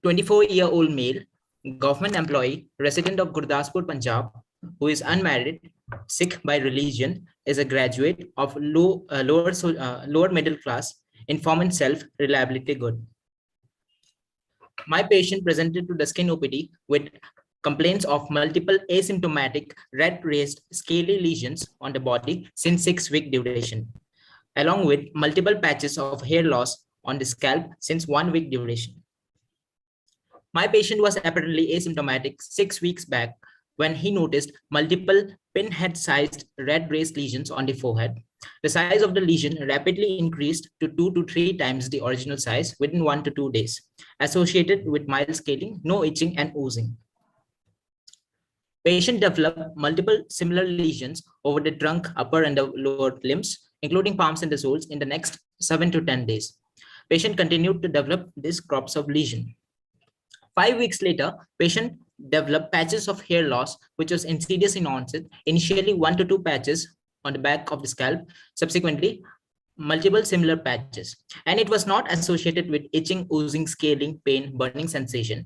24-year-old male, government employee, resident of Gurdaspur, Punjab, who is unmarried, Sikh by religion, is a graduate of lower middle class, informant self, reliability good. My patient presented to the skin OPD with complaints of multiple asymptomatic red-raised scaly lesions on the body since 6-week duration, along with multiple patches of hair loss on the scalp since 1 week duration. My patient was apparently asymptomatic 6 weeks back when he noticed multiple pinhead-sized red-raised lesions on the forehead. The size of the lesion rapidly increased to 2 to 3 times the original size within 1 to 2 days, associated with mild scaling, no itching and oozing. Patient developed multiple similar lesions over the trunk, upper and the lower limbs, including palms and the soles, in the next 7 to 10 days. Patient continued to develop these crops of lesion. 5 weeks later, patient developed patches of hair loss, which was insidious in onset, initially 1 to 2 patches on the back of the scalp, subsequently multiple similar patches. And it was not associated with itching, oozing, scaling, pain, burning sensation.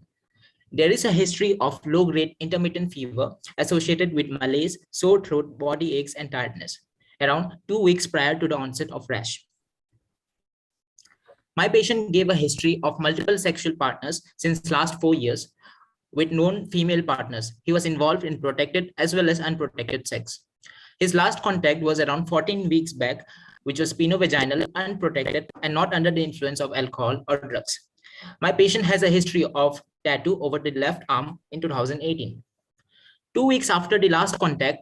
There is a history of low-grade intermittent fever associated with malaise, sore throat, body aches, and tiredness, around 2 weeks prior to the onset of rash. My patient gave a history of multiple sexual partners since last 4 years with known female partners. He was involved in protected as well as unprotected sex. His last contact was around 14 weeks back, which was penovaginal, unprotected, and not under the influence of alcohol or drugs. My patient has a history of tattoo over the left arm in 2018. 2 weeks after the last contact,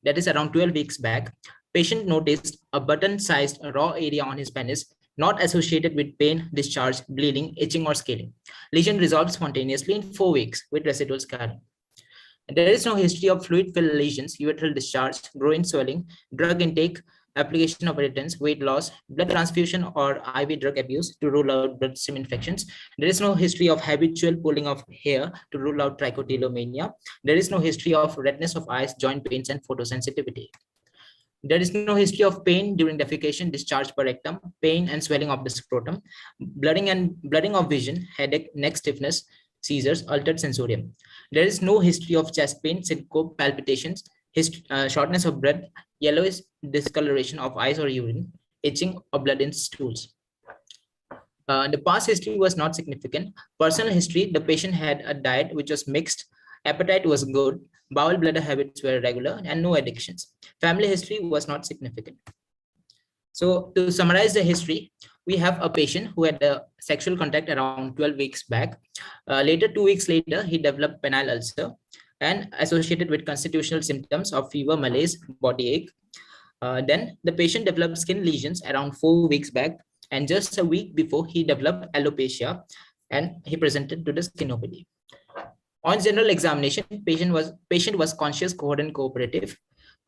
that is around 12 weeks back, patient noticed a button-sized raw area on his penis, not associated with pain, discharge, bleeding, itching, or scaling. Lesion resolved spontaneously in 4 weeks with residual scarring. There is no history of fluid-filled lesions, urethral discharge, groin swelling, drug intake, application of irritants, weight loss, blood transfusion, or IV drug abuse to rule out bloodstream infections. There is no history of habitual pulling of hair to rule out trichotillomania. There is no history of redness of eyes, joint pains, and photosensitivity. There is no history of pain during defecation, discharge per rectum, pain and swelling of the scrotum, blooding of vision, headache, neck stiffness, seizures, altered sensorium. There is no history of chest pain, syncope, palpitations, shortness of breath, yellowish discoloration of eyes or urine, itching or blood in stools. The past history was not significant. Personal history, the patient had a diet which was mixed, appetite was good, bowel bladder habits were regular, and no addictions. Family history was not significant. So to summarize the history, we have a patient who had a sexual contact around 12 weeks back. Later, 2 weeks later, he developed penile ulcer and associated with constitutional symptoms of fever, malaise, body ache. Then the patient developed skin lesions around 4 weeks back, and just a week before he developed alopecia, and he presented to the skin OPD. On general examination, patient was conscious, coherent, cooperative.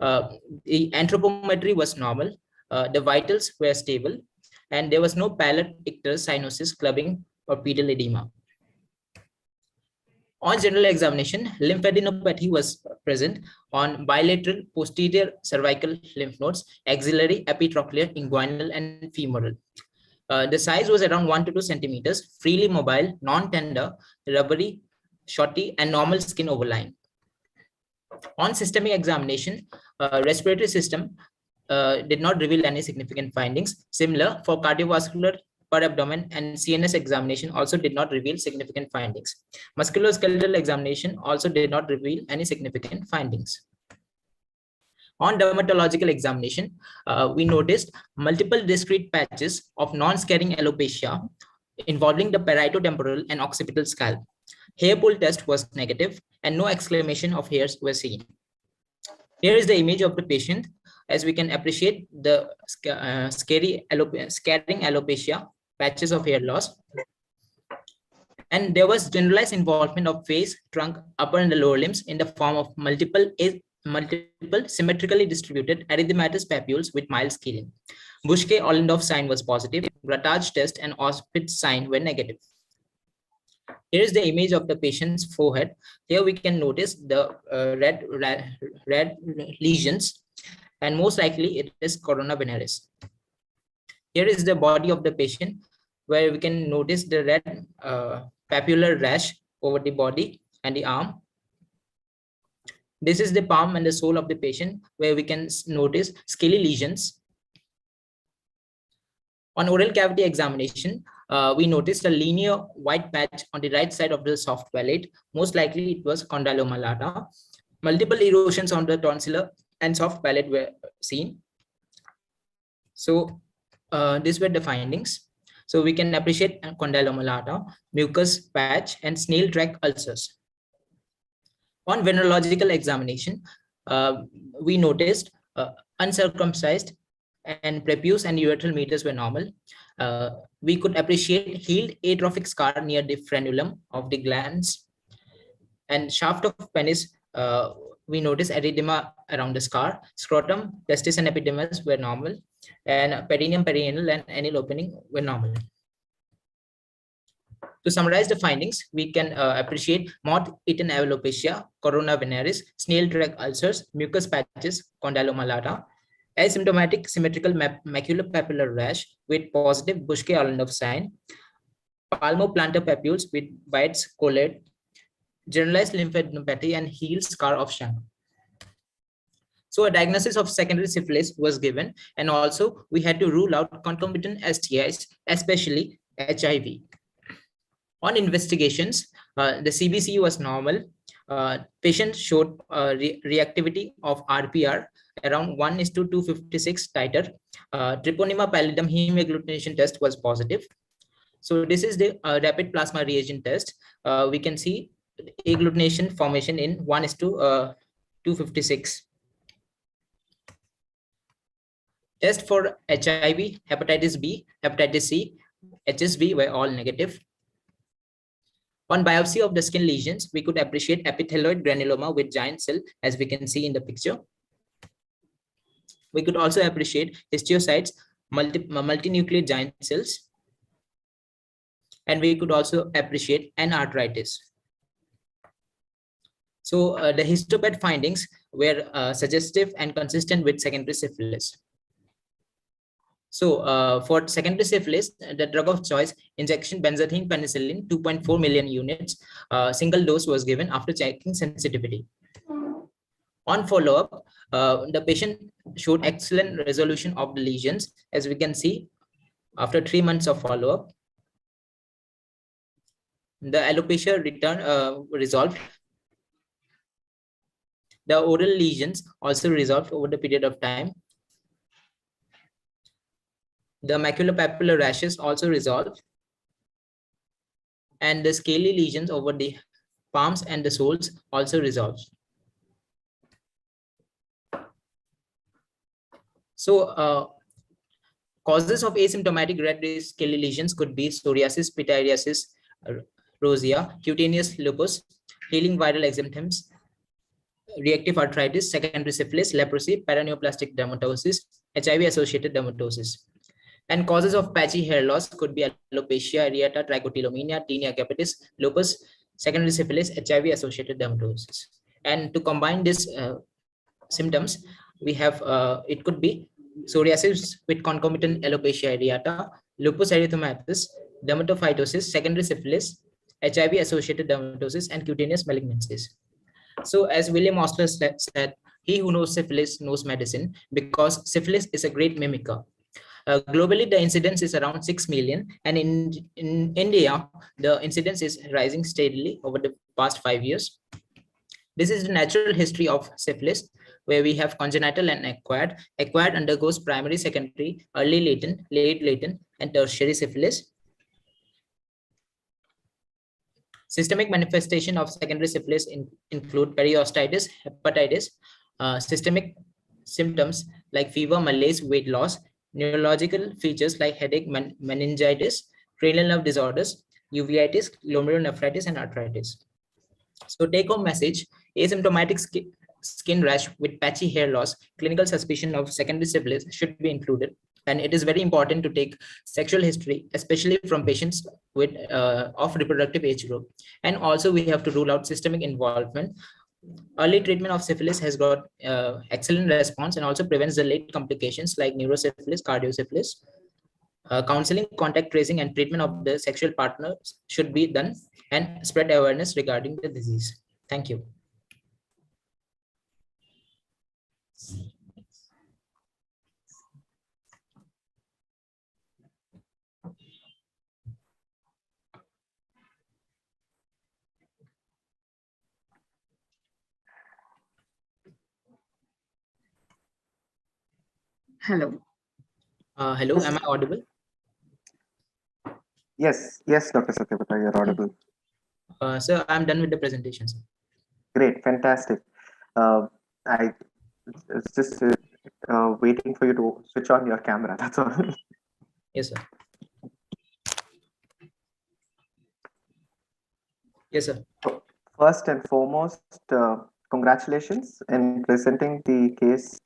The anthropometry was normal. The vitals were stable, and there was no pallid icterus, cyanosis, clubbing, or pedal edema. On general examination, lymphadenopathy was present on bilateral posterior cervical lymph nodes, axillary, epitrochlear, inguinal, and femoral. The size was around 1 to 2 centimeters, freely mobile, non-tender, rubbery, shorty, and normal skin overlying. On systemic examination, respiratory system did not reveal any significant findings. Similar for cardiovascular, per abdomen, and CNS examination also did not reveal significant findings. Musculoskeletal examination also did not reveal any significant findings. On dermatological examination, we noticed multiple discrete patches of non-scarring alopecia involving the parietotemporal and occipital scalp. Hair pull test was negative, and no exclamation of hairs were seen. Here is the image of the patient. As we can appreciate, the scarring alopecia, patches of hair loss, and there was generalized involvement of face, trunk, upper and the lower limbs in the form of multiple symmetrically distributed erythematous papules with mild scaling. Buschke-Ollendorff sign was positive. Grattage test and Auspitz sign were negative. Here is the image of the patient's forehead. Here we can notice the red lesions, and most likely it is corona veneris. Here is the body of the patient, where we can notice the red papular rash over the body and the arm. This is the palm and the sole of the patient, where we can notice scaly lesions. On oral cavity examination, we noticed a linear white patch on the right side of the soft palate. Most likely it was condyloma lata. Multiple erosions on the tonsillar and soft palate were seen. So these were the findings. So we can appreciate condyloma lata, mucus patch, and snail track ulcers. On venerological examination, we noticed uncircumcised and prepuce and urethral meters were normal. We could appreciate healed atrophic scar near the frenulum of the glands, and shaft of penis. We noticed erythema around the scar. Scrotum, testis, and epidermis were normal, and perineum, perianal, and anal opening were normal. To summarize the findings, we can appreciate moth-eaten alopecia, corona veneris, snail track ulcers, mucus patches, condyloma lata, asymptomatic symmetrical maculopapular rash with positive Buschke-Ollendorff sign, palmoplantar papules with bites collared, generalized lymphadenopathy, and healed scar of shank. So a diagnosis of secondary syphilis was given, and also we had to rule out concomitant STIs, especially HIV. On investigations, the CBC was normal. Patient showed reactivity of RPR around 1:256 titer. Treponema pallidum hemagglutination test was positive. So this is the rapid plasma reagent test. We can see agglutination formation in 1:256. Test for HIV, hepatitis B, hepatitis C, HSV were all negative. On biopsy of the skin lesions, we could appreciate epithelioid granuloma with giant cell, as we can see in the picture. We could also appreciate histiocytes, multinuclear giant cells, and we could also appreciate an arthritis. So the histopath findings were suggestive and consistent with secondary syphilis. So for secondary syphilis, the drug of choice, injection benzathine penicillin, 2.4 million units, single dose was given after checking sensitivity. On follow-up, the patient showed excellent resolution of the lesions, as we can see after 3 months of follow-up. The alopecia resolved. The oral lesions also resolved over the period of time. The maculopapular rashes also resolved, and the scaly lesions over the palms and the soles also resolved. So causes of asymptomatic red scaly lesions could be psoriasis, pityriasis, rosea, cutaneous lupus, healing viral exanthems, reactive arthritis, secondary syphilis, leprosy, paraneoplastic dermatosis, HIV-associated dermatosis. And causes of patchy hair loss could be alopecia areata, trichotillomania, tinea capitis, lupus, secondary syphilis, HIV-associated dermatosis. And to combine these symptoms, we have it could be psoriasis with concomitant alopecia areata, lupus erythematosus, dermatophytosis, secondary syphilis, HIV-associated dermatosis, and cutaneous malignancies. So as William Osler said, he who knows syphilis knows medicine, because syphilis is a great mimicker. Globally, the incidence is around 6 million, and in India, the incidence is rising steadily over the past 5 years. This is the natural history of syphilis, where we have congenital and acquired. Acquired undergoes primary, secondary, early latent, late latent, and tertiary syphilis. Systemic manifestation of secondary syphilis include periostitis, hepatitis, systemic symptoms like fever, malaise, weight loss, neurological features like headache, meningitis, cranial nerve disorders, uveitis, glomerulonephritis, and arthritis. So take-home message: asymptomatic skin rash with patchy hair loss, clinical suspicion of secondary syphilis should be included. And it is very important to take sexual history, especially from patients with of reproductive age group. And also we have to rule out systemic involvement. Early treatment of syphilis has got excellent response, and also prevents the late complications like neurosyphilis, cardiosyphilis. Counseling, contact tracing, and treatment of the sexual partners should be done and spread awareness regarding the disease. Thank you. Hello. Hello, am I audible? Yes, Dr. Satyabrata, you're audible. Sir, I'm done with the presentation, sir. Great, fantastic. I it's just waiting for you to switch on your camera. That's all. Yes, sir. Yes, sir. First and foremost, congratulations in presenting the case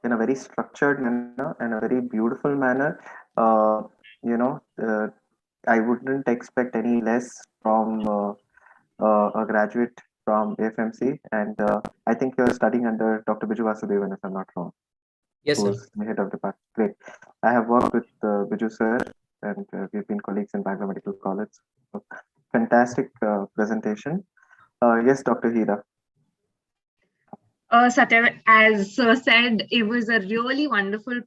in a very structured manner and a very beautiful manner. You know, I wouldn't expect any less from a graduate from AFMC, and I think you're studying under Dr. Biju Vasudevan, if I'm not wrong, Yes, sir. who's the head of the department. Great. I have worked with Biju sir, and we've been colleagues in Bangalore Medical College. So, fantastic presentation. Yes, Dr. Heera. Satya, as said, it was a really wonderful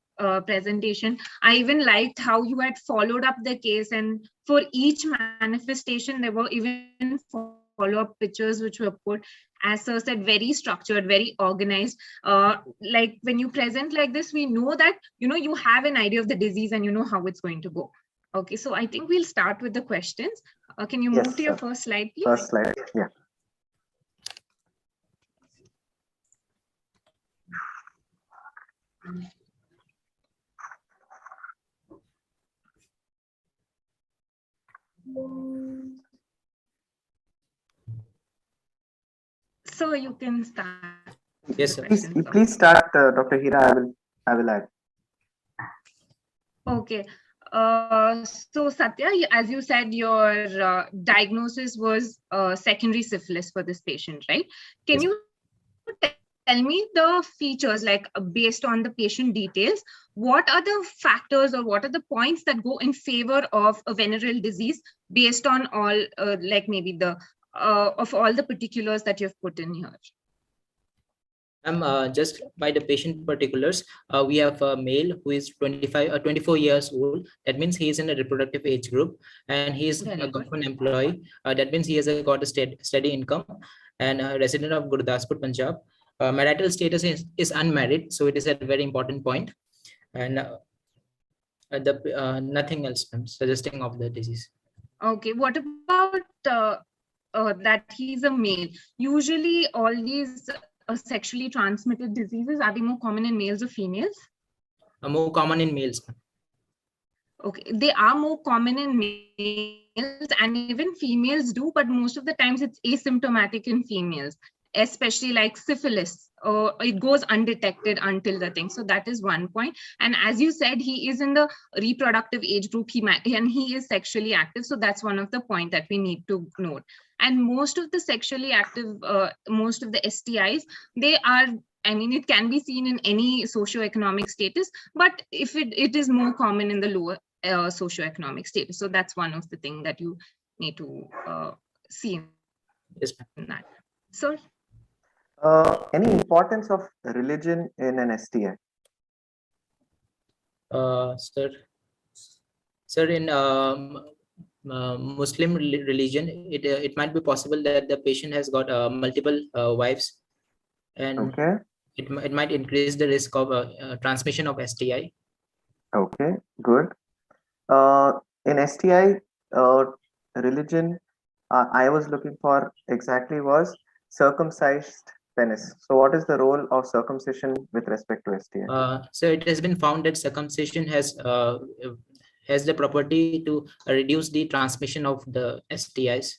presentation. I even liked how you had followed up the case, and for each manifestation, there were even follow-up pictures which were put. As sir said, very structured, very organized. Like when you present like this, we know that you have an idea of the disease and you know how it's going to go. Okay, so I think we'll start with the questions. Can you move to your first slide, please? First slide, yeah. So you can start. Yes, sir. Please start, Dr. Heera. I will add. Okay. So Satya, as you said, your diagnosis was secondary syphilis for this patient, right? Can you tell me the features, like based on the patient details, what are the factors or what are the points that go in favor of a venereal disease based on all, like maybe the of all the particulars that you've put in here? Just by the patient particulars, we have a male who is 24 years old. That means he is in a reproductive age group, and he is a government employee. That means he has got a steady income, and a resident of Gurdaspur, Punjab. Marital status is unmarried, so it is a very important point. And nothing else I'm suggesting of the disease. Okay, what about that he's a male? Usually all these sexually transmitted diseases, are they more common in males or females? More common in males. Okay, they are more common in males, and even females do, but most of the times it's asymptomatic in females, especially like syphilis. It goes undetected until the thing. So that is one point. And as you said, he is in the reproductive age group, and he is sexually active. So that's one of the points that we need to note. And most of the sexually active, most of the STIs, they are, I mean, it can be seen in any socioeconomic status, but if it is more common in the lower socioeconomic status. So that's one of the things that you need to see in that. Sir? Any importance of religion in an STI? Sir, in Muslim religion, it might be possible that the patient has got multiple wives, and it might increase the risk of transmission of STI. Okay, good. In STI, religion, I was looking for exactly was circumcised penis. So what is the role of circumcision with respect to STI? So it has been found that circumcision has the property to reduce the transmission of the STIs.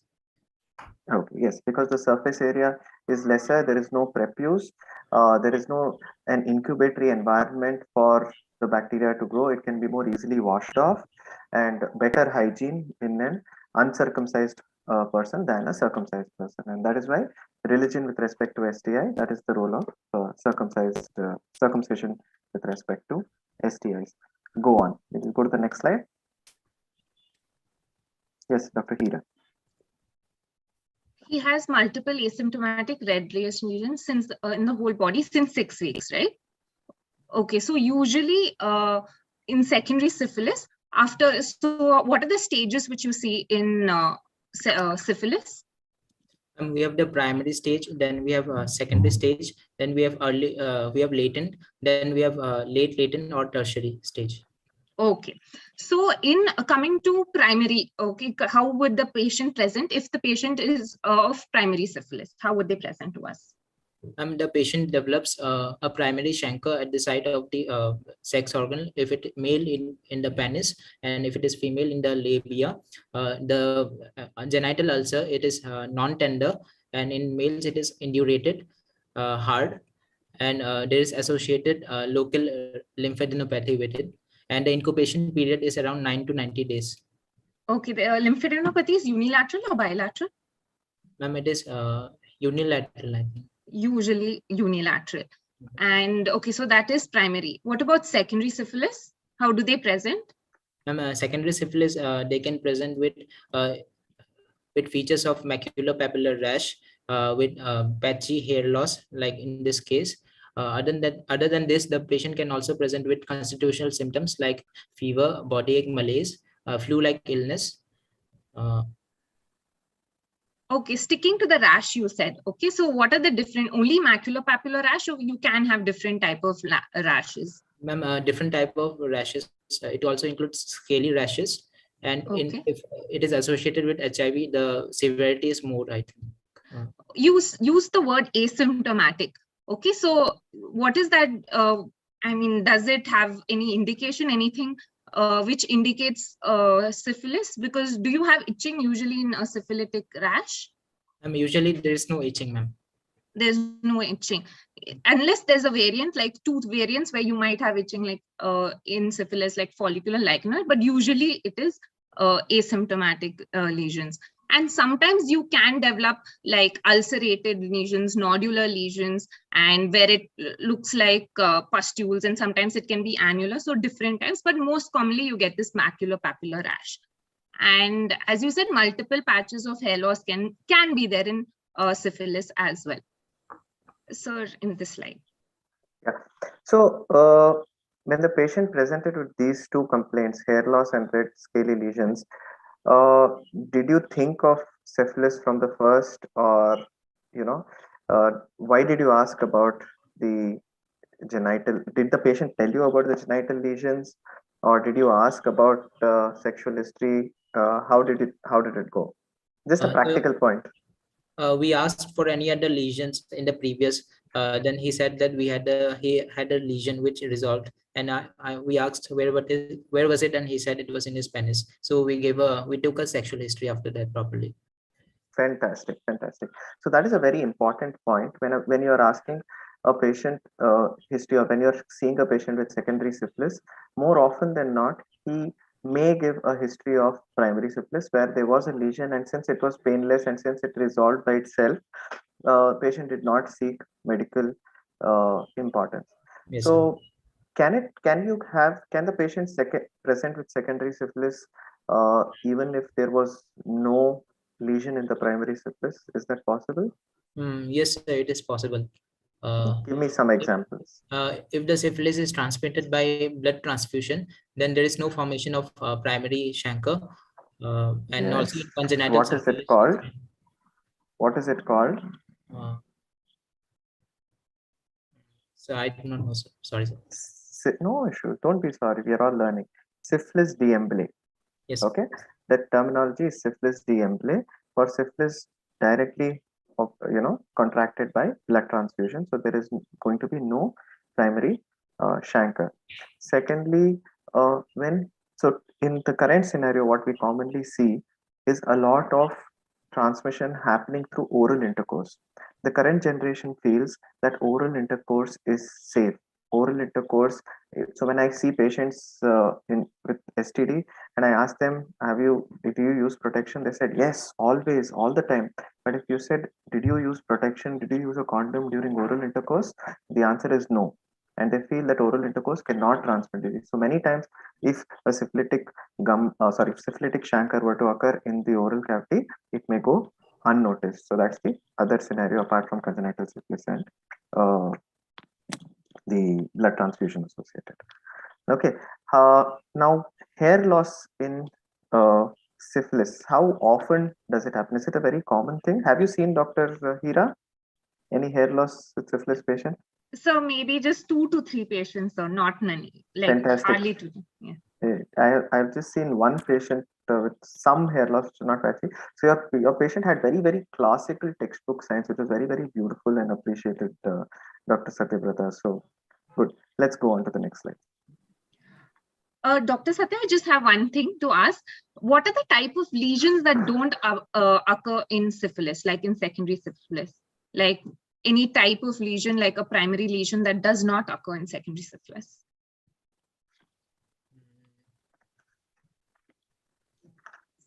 Okay, yes, because the surface area is lesser, there is no prepuce, there is no an incubatory environment for the bacteria to grow. It can be more easily washed off, and better hygiene in an uncircumcised person than a circumcised person, and that is why religion with respect to STI, that is the role of circumcision with respect to STIs. go on. We'll go to the next slide. Yes, Dr. Heera. He has multiple asymptomatic red rash lesions since in the whole body since 6 weeks, right? Okay, so usually in secondary syphilis, so what are the stages which you see in syphilis? We have the primary stage, then we have secondary stage, then we have we have latent, then we have late latent or tertiary stage. Okay, so in coming to primary, okay, how would the patient present if the patient is of primary syphilis? How would they present to us? The patient develops a primary chancre at the site of the sex organ, if it male in the penis, and if it is female in the labia. The genital ulcer, it is non-tender, and in males it is indurated, hard, and there is associated local lymphadenopathy with it, and the incubation period is around 9 to 90 days. Okay, the lymphadenopathy is unilateral or bilateral? Ma'am, it is unilateral, I think. Usually unilateral. And okay, so that is primary. What about secondary syphilis? How do they present? Secondary syphilis, they can present with features of maculopapular rash, with patchy hair loss, like in this case. Other than this, the patient can also present with constitutional symptoms like fever, body ache, malaise, flu-like illness. Okay, sticking to the rash you said. Okay, so what are the different, only maculopapular rash, or you can have different type of rashes? Ma'am, different type of rashes. It also includes scaly rashes, and Okay. if it is associated with HIV, the severity is more, I think. Use the word asymptomatic. Okay, so what is that? I mean, does it have any indication, anything which indicates syphilis? Because do you have itching usually in a syphilitic rash? Usually there is no itching, ma'am. There's no itching, unless there's a variant like tooth variants where you might have itching, like in syphilis, like follicular lichenoid, but usually it is asymptomatic lesions. And sometimes you can develop like ulcerated lesions, nodular lesions, and where it looks like pustules, and sometimes it can be annular, so different types, but most commonly you get this maculopapular rash. And as you said, multiple patches of hair loss can be there in syphilis as well. Sir, in this slide. Yeah. So when the patient presented with these two complaints, hair loss and red scaly lesions, did you think of syphilis from the first, or why did you ask about the genital? Did the patient tell you about the genital lesions, or did you ask about sexual history? How did it go? Just a practical point. We asked for any other lesions in the previous. Then he said that he had a lesion which resolved, and we asked where was it, and he said it was in his penis. So we took a sexual history after that properly. Fantastic. So that is a very important point when you are asking a patient history, or when you're seeing a patient with secondary syphilis. More often than not, he may give a history of primary syphilis where there was a lesion, and since it was painless and since it resolved by itself, patient did not seek medical importance. Yes, so can the patient present with secondary syphilis even if there was no lesion in the primary syphilis? Is that possible? Yes, it is possible. Give me some examples. If the syphilis is transmitted by blood transfusion, then there is no formation of primary chancre, and Yes. also congenital. What is it called? What is it called? So I do not know, sir. Sorry, sir. No issue. Don't be sorry. We are all learning. Syphilis d'emblée. Yes. Okay. That terminology is syphilis d'emblée, for syphilis directly contracted by blood transfusion. So there is going to be no primary chancre. Secondly, in the current scenario, what we commonly see is a lot of transmission happening through oral intercourse. The current generation feels that oral intercourse is safe. Oral intercourse. So when I see patients with STD and I ask them, did you use protection? They said yes, always, all the time. But if you said, did you use protection? Did you use a condom during oral intercourse? The answer is no. and they feel that oral intercourse cannot transmit disease. So many times, if a syphilitic chancre were to occur in the oral cavity, it may go unnoticed. So that's the other scenario apart from congenital syphilis and the blood transfusion associated. Okay. Now, hair loss in syphilis, how often does it happen? Is it a very common thing? Have you seen Dr. Heera? Any hair loss with syphilis patient? So maybe just 2 to 3 patients, or not many, like Fantastic. hardly 2. Yeah. I've just seen one patient with some hair loss, which is not actually. So your patient had very classical textbook science, which was very beautiful and appreciated, Dr. Satyabrata. So good. Let's go on to the next slide. Dr. Satya, I just have one thing to ask. What are the type of lesions that don't occur in syphilis, like in secondary syphilis? Like any type of lesion, like a primary lesion that does not occur in secondary syphilis?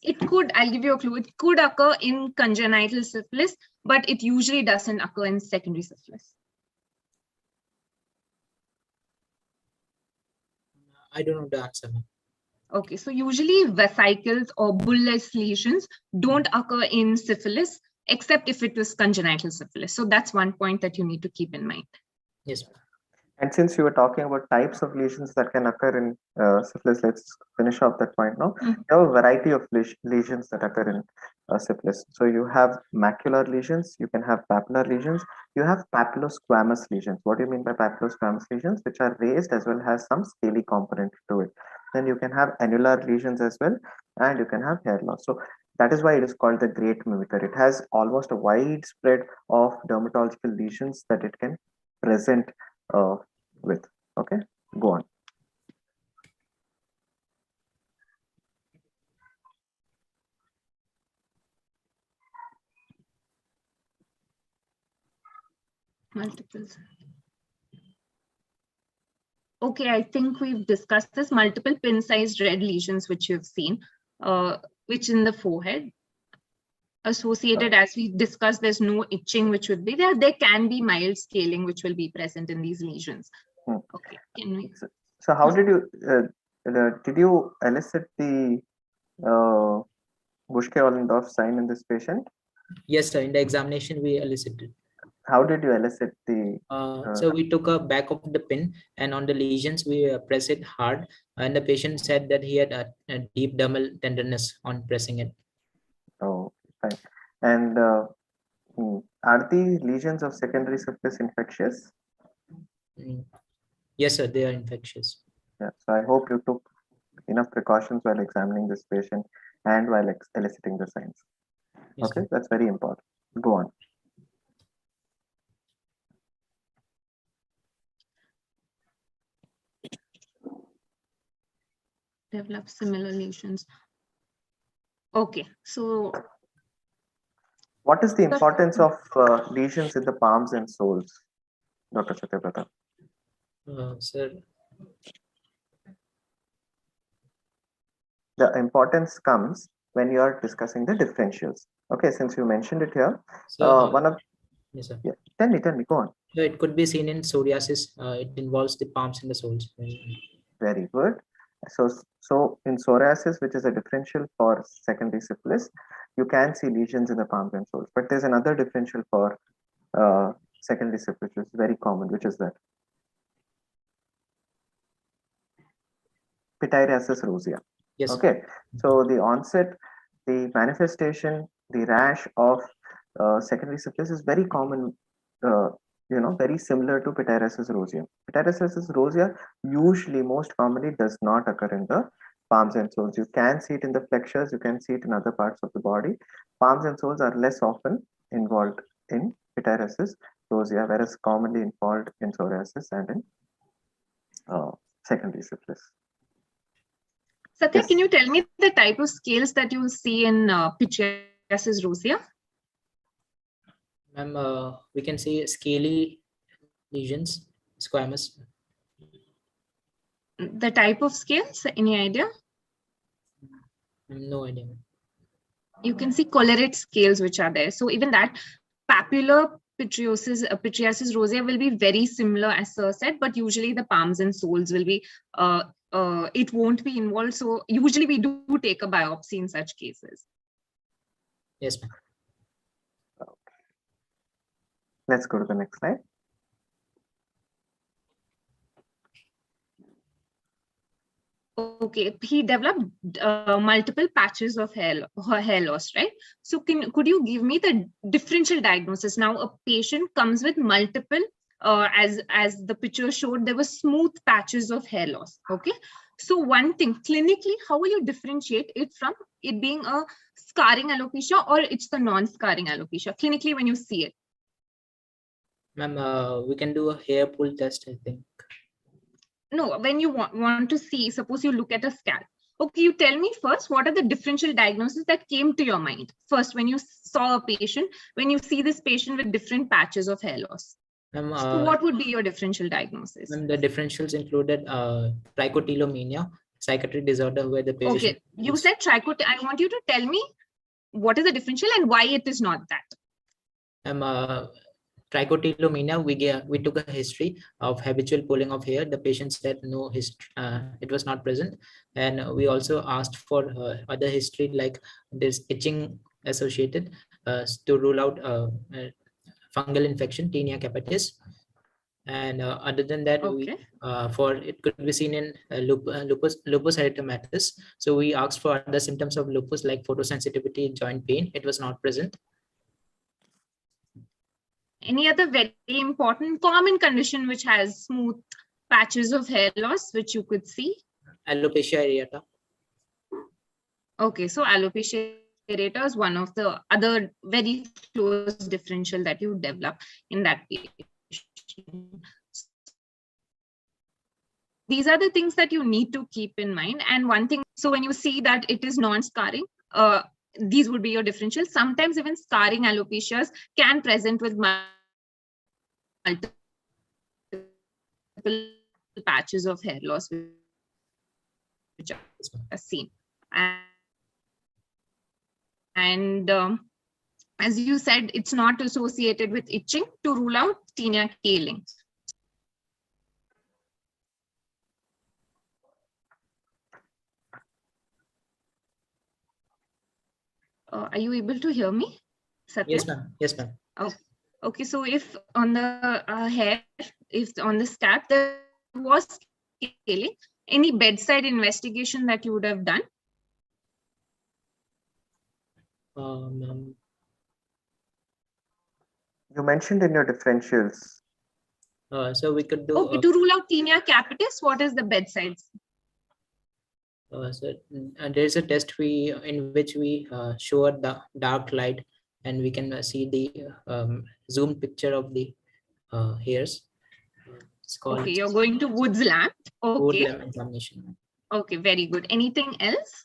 It could, I'll give you a clue, it could occur in congenital syphilis, but it usually doesn't occur in secondary syphilis. I don't know the answer. Okay, so usually vesicles or bullous lesions don't occur in syphilis, except if it was congenital syphilis. So that's one point that you need to keep in mind. Yes. And since you were talking about types of lesions that can occur in syphilis, let's finish off that point now. You have a variety of lesions that occur in syphilis. So you have macular lesions, you can have papillar lesions, you have papillosquamous lesions. What do you mean by papillosquamous lesions? Which are raised as well as some scaly component to it. Then you can have annular lesions as well, and you can have hair loss. So that is why it is called the great mimicker. It has almost a wide spread of dermatological lesions that it can present with. Okay, go on. Multiples. Okay, I think we've discussed this. Multiple pin-sized red lesions, which you've seen, which in the forehead. Associated, as we discussed, there's no itching, which would be there. There can be mild scaling, which will be present in these lesions. Okay, can we? So how did you elicit the Buschke-Ollendorff sign in this patient? Yes, sir. In the examination, we elicited. How did you elicit the? So we took a back of the pin, and on the lesions we press it hard, and the patient said that he had a deep dermal tenderness on pressing it. Oh, fine. And are the lesions of secondary syphilis infectious? Yes, sir. They are infectious. Yeah. So I hope you took enough precautions while examining this patient and while eliciting the signs. Yes, okay, sir. That's very important. Go on. Develop similar lesions. Okay, so what is the importance of lesions in the palms and soles, Dr. Satyabrata? Sir, the importance comes when you are discussing the differentials. Okay, since you mentioned it here, so, one of yes, sir. Yeah, tell me, go on. So it could be seen in psoriasis. It involves the palms and the soles. Very good. So in psoriasis, which is a differential for secondary syphilis, you can see lesions in the palms and soles. But there's another differential for secondary syphilis, which is very common, which is that pityriasis rosea. Yes. Okay. So the onset, the manifestation, the rash of secondary syphilis is very common. Very similar to pityriasis rosea. Pityriasis rosea usually, most commonly, does not occur in the palms and soles. You can see it in the flexures, you can see it in other parts of the body. Palms and soles are less often involved in pityriasis rosea, whereas commonly involved in psoriasis and in secondary syphilis. Satya, yes. Can you tell me the type of scales that you see in pityriasis rosea? Ma'am, we can see scaly lesions, squamous. The type of scales, any idea? No idea. You can see collarate scales which are there. So even that, papular pityriasis rosea will be very similar as Sir said, but usually the palms and soles will be, it won't be involved. So usually we do take a biopsy in such cases. Yes, ma'am. Let's go to the next slide. Okay, he developed multiple patches of hair loss, right? So could you give me the differential diagnosis? Now a patient comes with multiple, as the picture showed, there were smooth patches of hair loss. Okay, so one thing, clinically, how will you differentiate it from it being a scarring alopecia or it's the non-scarring alopecia clinically when you see it? Ma'am, we can do a hair pull test, I think. No, when you want to see, suppose you look at a scalp. Okay, you tell me first, what are the differential diagnoses that came to your mind? First, when you saw a patient, when you see this patient with different patches of hair loss. So what would be your differential diagnosis? The differentials included trichotillomania, psychiatric disorder where the patient... Okay, you said trichot. I want you to tell me what is the differential and why it is not that. Trichotillomania, we took a history of habitual pulling of hair. The patient said no, it was not present, and we also asked for other history like this itching associated to rule out fungal infection, tinea capitis. And other than that, okay, it could be seen in lupus erythematosus. So we asked for other symptoms of lupus like photosensitivity, joint pain. It was not present. Any other very important common condition which has smooth patches of hair loss which you could see? Alopecia areata. Okay, so alopecia areata is one of the other very close differential that you develop in that patient. These are the things that you need to keep in mind. And one thing, so when you see that it is non-scarring, these would be your differentials. Sometimes even scarring alopecias can present with multiple patches of hair loss which are seen. And as you said, it's not associated with itching to rule out tinea scaling. Are you able to hear me, Satya? Yes, ma'am. Yes, ma'am. Oh, okay. So if on the hair, if on the scalp there was scaling, any bedside investigation that you would have done? You mentioned in your differentials. So we could do... Okay, to rule out tinea capitis, what is the bedside? So there is a test in which we show the dark light and we can see the zoomed picture of the hairs. It's called... Okay, you're going to Wood's lamp. Okay. Wood lamp examination. Okay, very good. Anything else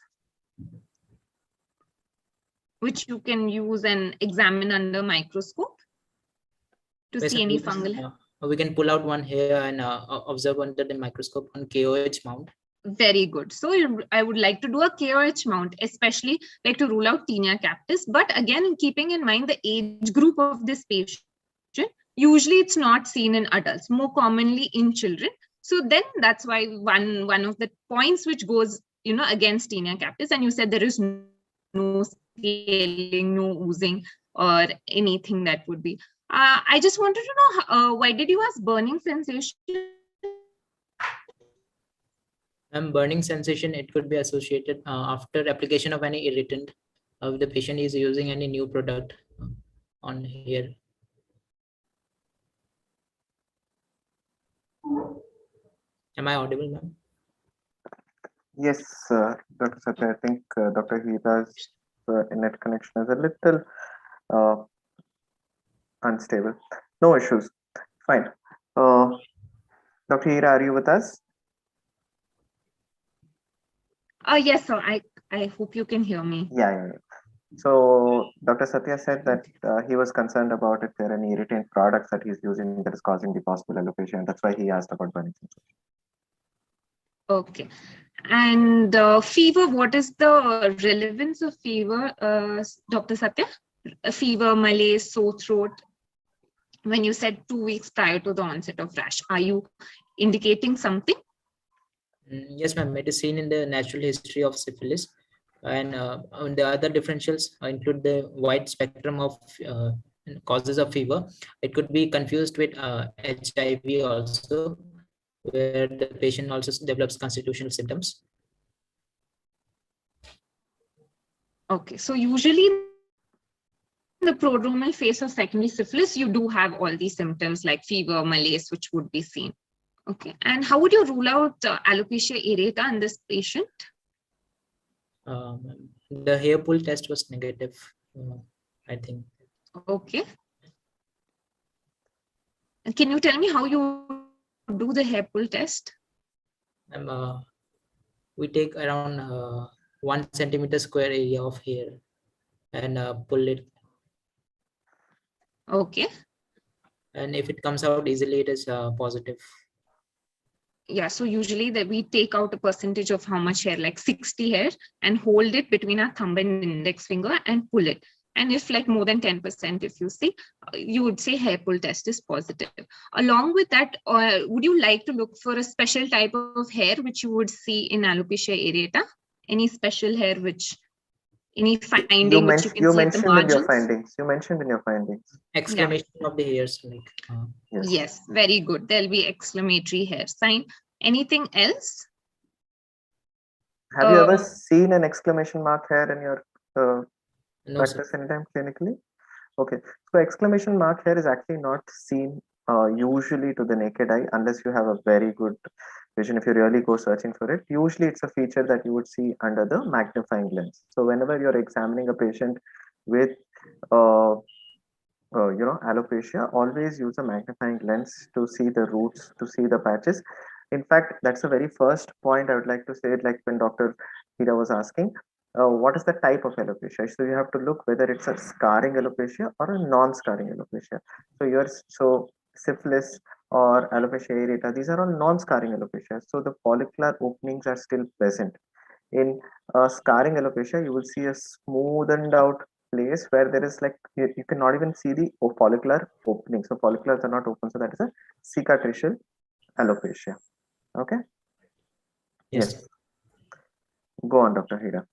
which you can use and examine under microscope to see any fungal? We can pull out one hair and observe under the microscope on KOH mount. Very good. So I would like to do a KOH mount, especially like to rule out tinea capitis. But again, keeping in mind the age group of this patient, usually it's not seen in adults, more commonly in children. So then that's why one of the points which goes, against tinea capitis, and you said there is no scaling, no oozing or anything that would be. I just wanted to know, why did you ask burning sensation? Burning sensation, it could be associated after application of any irritant. If the patient is using any new product on hair. Am I audible, ma'am? Yes, Dr. Satya, I think Dr. Heera's net connection is a little unstable. No issues. Fine. Dr. Heera, are you with us? Yes, sir. I hope you can hear me. Yeah. So Dr. Satya said that he was concerned about if there are any irritant products that he's using that is causing the possible alopecia, and that's why he asked about burning sensation. Okay. And fever, what is the relevance of fever, Dr. Satya? Fever, malaise, sore throat? when you said 2 weeks prior to the onset of rash? Are you indicating something? Yes, ma'am. It is seen in the natural history of syphilis. And the other differentials include the wide spectrum of causes of fever. It could be confused with HIV also, where the patient also develops constitutional symptoms. Okay, so usually in the prodromal phase of secondary syphilis, you do have all these symptoms like fever, malaise, which would be seen. Okay, and how would you rule out alopecia areata in this patient? The hair pull test was negative, I think. Okay. And can you tell me how you do the hair pull test? We take around 1 centimeter square area of hair and pull it. Okay. And if it comes out easily, it is positive. Yeah, so usually that we take out a percentage of how much hair, like 60 hair, and hold it between our thumb and index finger and pull it. And if like more than 10%, if you see, you would say hair pull test is positive. Along with that, would you like to look for a special type of hair which you would see in alopecia areata? Any special hair which, any finding which you can see at the margins? You mentioned in your findings. Exclamation of the hairs, like. Yes, very good. There'll be exclamatory hair sign. Anything else? Have you ever seen an exclamation mark hair in your No, practice anytime clinically? Okay, so exclamation mark hair is actually not seen usually to the naked eye unless you have a very good vision. If you really go searching for it, usually it's a feature that you would see under the magnifying lens. So whenever you're examining a patient with alopecia, always use a magnifying lens to see the roots, to see the patches. In fact, that's the very first point I would like to say it, like when Dr. Heera was asking, what is the type of alopecia? So you have to look whether it's a scarring alopecia or a non-scarring alopecia. So syphilis or alopecia areata, these are all non-scarring alopecia. So the follicular openings are still present. In scarring alopecia, you will see a smoothened out place where there is like you cannot even see the follicular opening. So folliculars are not open. So that is a cicatricial alopecia. Okay. Yes. Go on, Dr. Heera.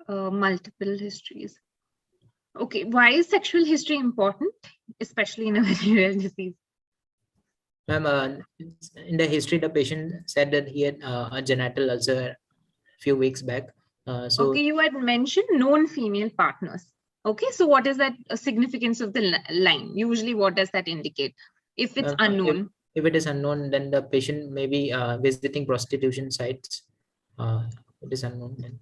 Multiple histories. Okay, why is sexual history important, especially in a very rare disease? Ma'am, in the history, the patient said that he had a genital ulcer a few weeks back. Okay, you had mentioned known female partners. Okay, so what is that significance of the line? Usually, what does that indicate? If it's unknown. If it is unknown, then the patient may be visiting prostitution sites. It is unknown. Then.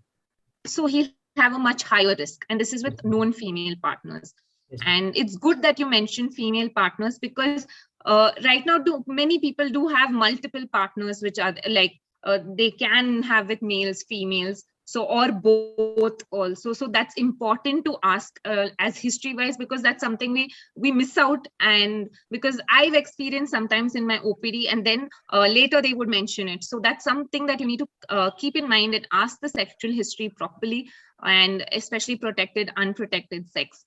So he'll have a much higher risk, and this is with known female partners. Yes. And it's good that you mentioned female partners because right now, many people do have multiple partners, which are like they can have with males, females. So, or both also. So that's important to ask as history-wise, because that's something we miss out. And because I've experienced sometimes in my OPD, and then later they would mention it. So that's something that you need to keep in mind and ask the sexual history properly, and especially protected, unprotected sex.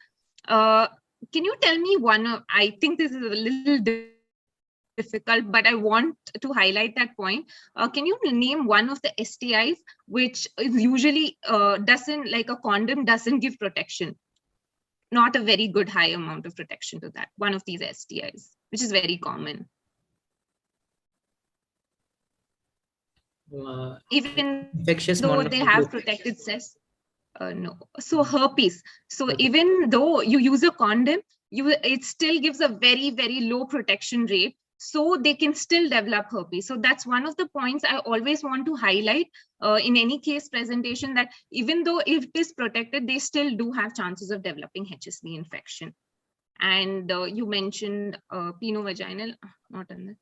Can you tell me one? I think this is a little difficult, but I want to highlight that point. Can you name one of the STIs which is usually doesn't, like a condom doesn't give protection? Not a very good high amount of protection to that. One of these STIs, which is very common. Even though they have protected sex. No. So herpes. So even though you use a condom, it still gives a very, very low protection rate. So they can still develop herpes. So that's one of the points I always want to highlight in any case presentation, that even though if it is protected, they still do have chances of developing HSV infection. And you mentioned penovaginal, not in the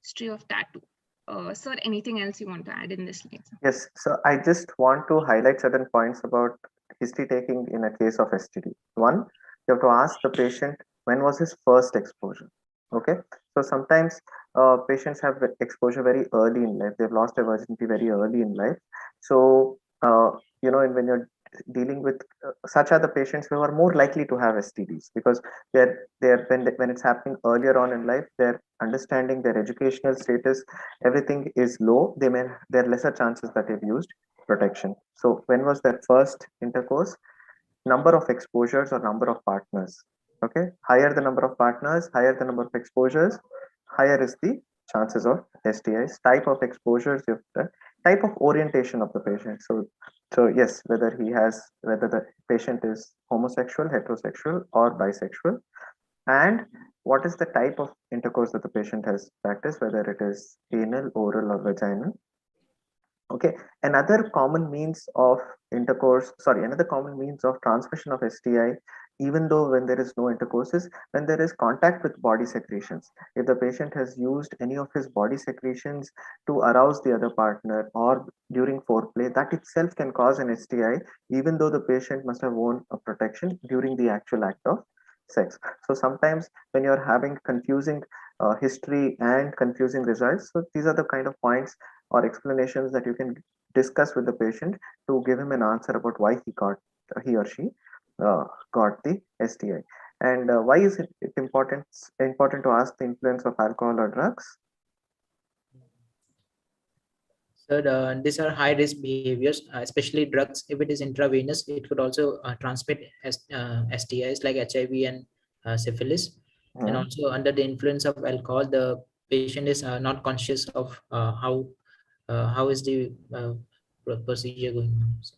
history of tattoo. Sir, anything else you want to add in this slide? Yes, so I just want to highlight certain points about history taking in a case of STD. One, you have to ask the patient when was his first exposure. Okay, so sometimes patients have exposure very early in life. They've lost their virginity very early in life. So when you're dealing with such are the patients who are more likely to have STDs, because when it's happening earlier on in life, their understanding, their educational status, everything is low. There are lesser chances that they've used protection. So when was their first intercourse? Number of exposures or number of partners. Okay, higher the number of partners, higher the number of exposures, higher is the chances of STIs. Type of exposures, type of orientation of the patient. So yes, whether the patient is homosexual, heterosexual, or bisexual, and what is the type of intercourse that the patient has practiced, whether it is anal, oral, or vaginal. Okay, another common means of transmission of STI, even though when there is no intercourse, is when there is contact with body secretions. If the patient has used any of his body secretions to arouse the other partner or during foreplay, that itself can cause an STI, even though the patient must have worn a protection during the actual act of sex. So sometimes when you're having confusing history and confusing results, so these are the kind of points or explanations that you can discuss with the patient to give him an answer about why he or she got the STI. And why is it important to ask the influence of alcohol or drugs? So these are high risk behaviors, especially drugs. If it is intravenous, it could also transmit STIs like HIV and syphilis. And also under the influence of alcohol, the patient is not conscious of how is the procedure going on. So.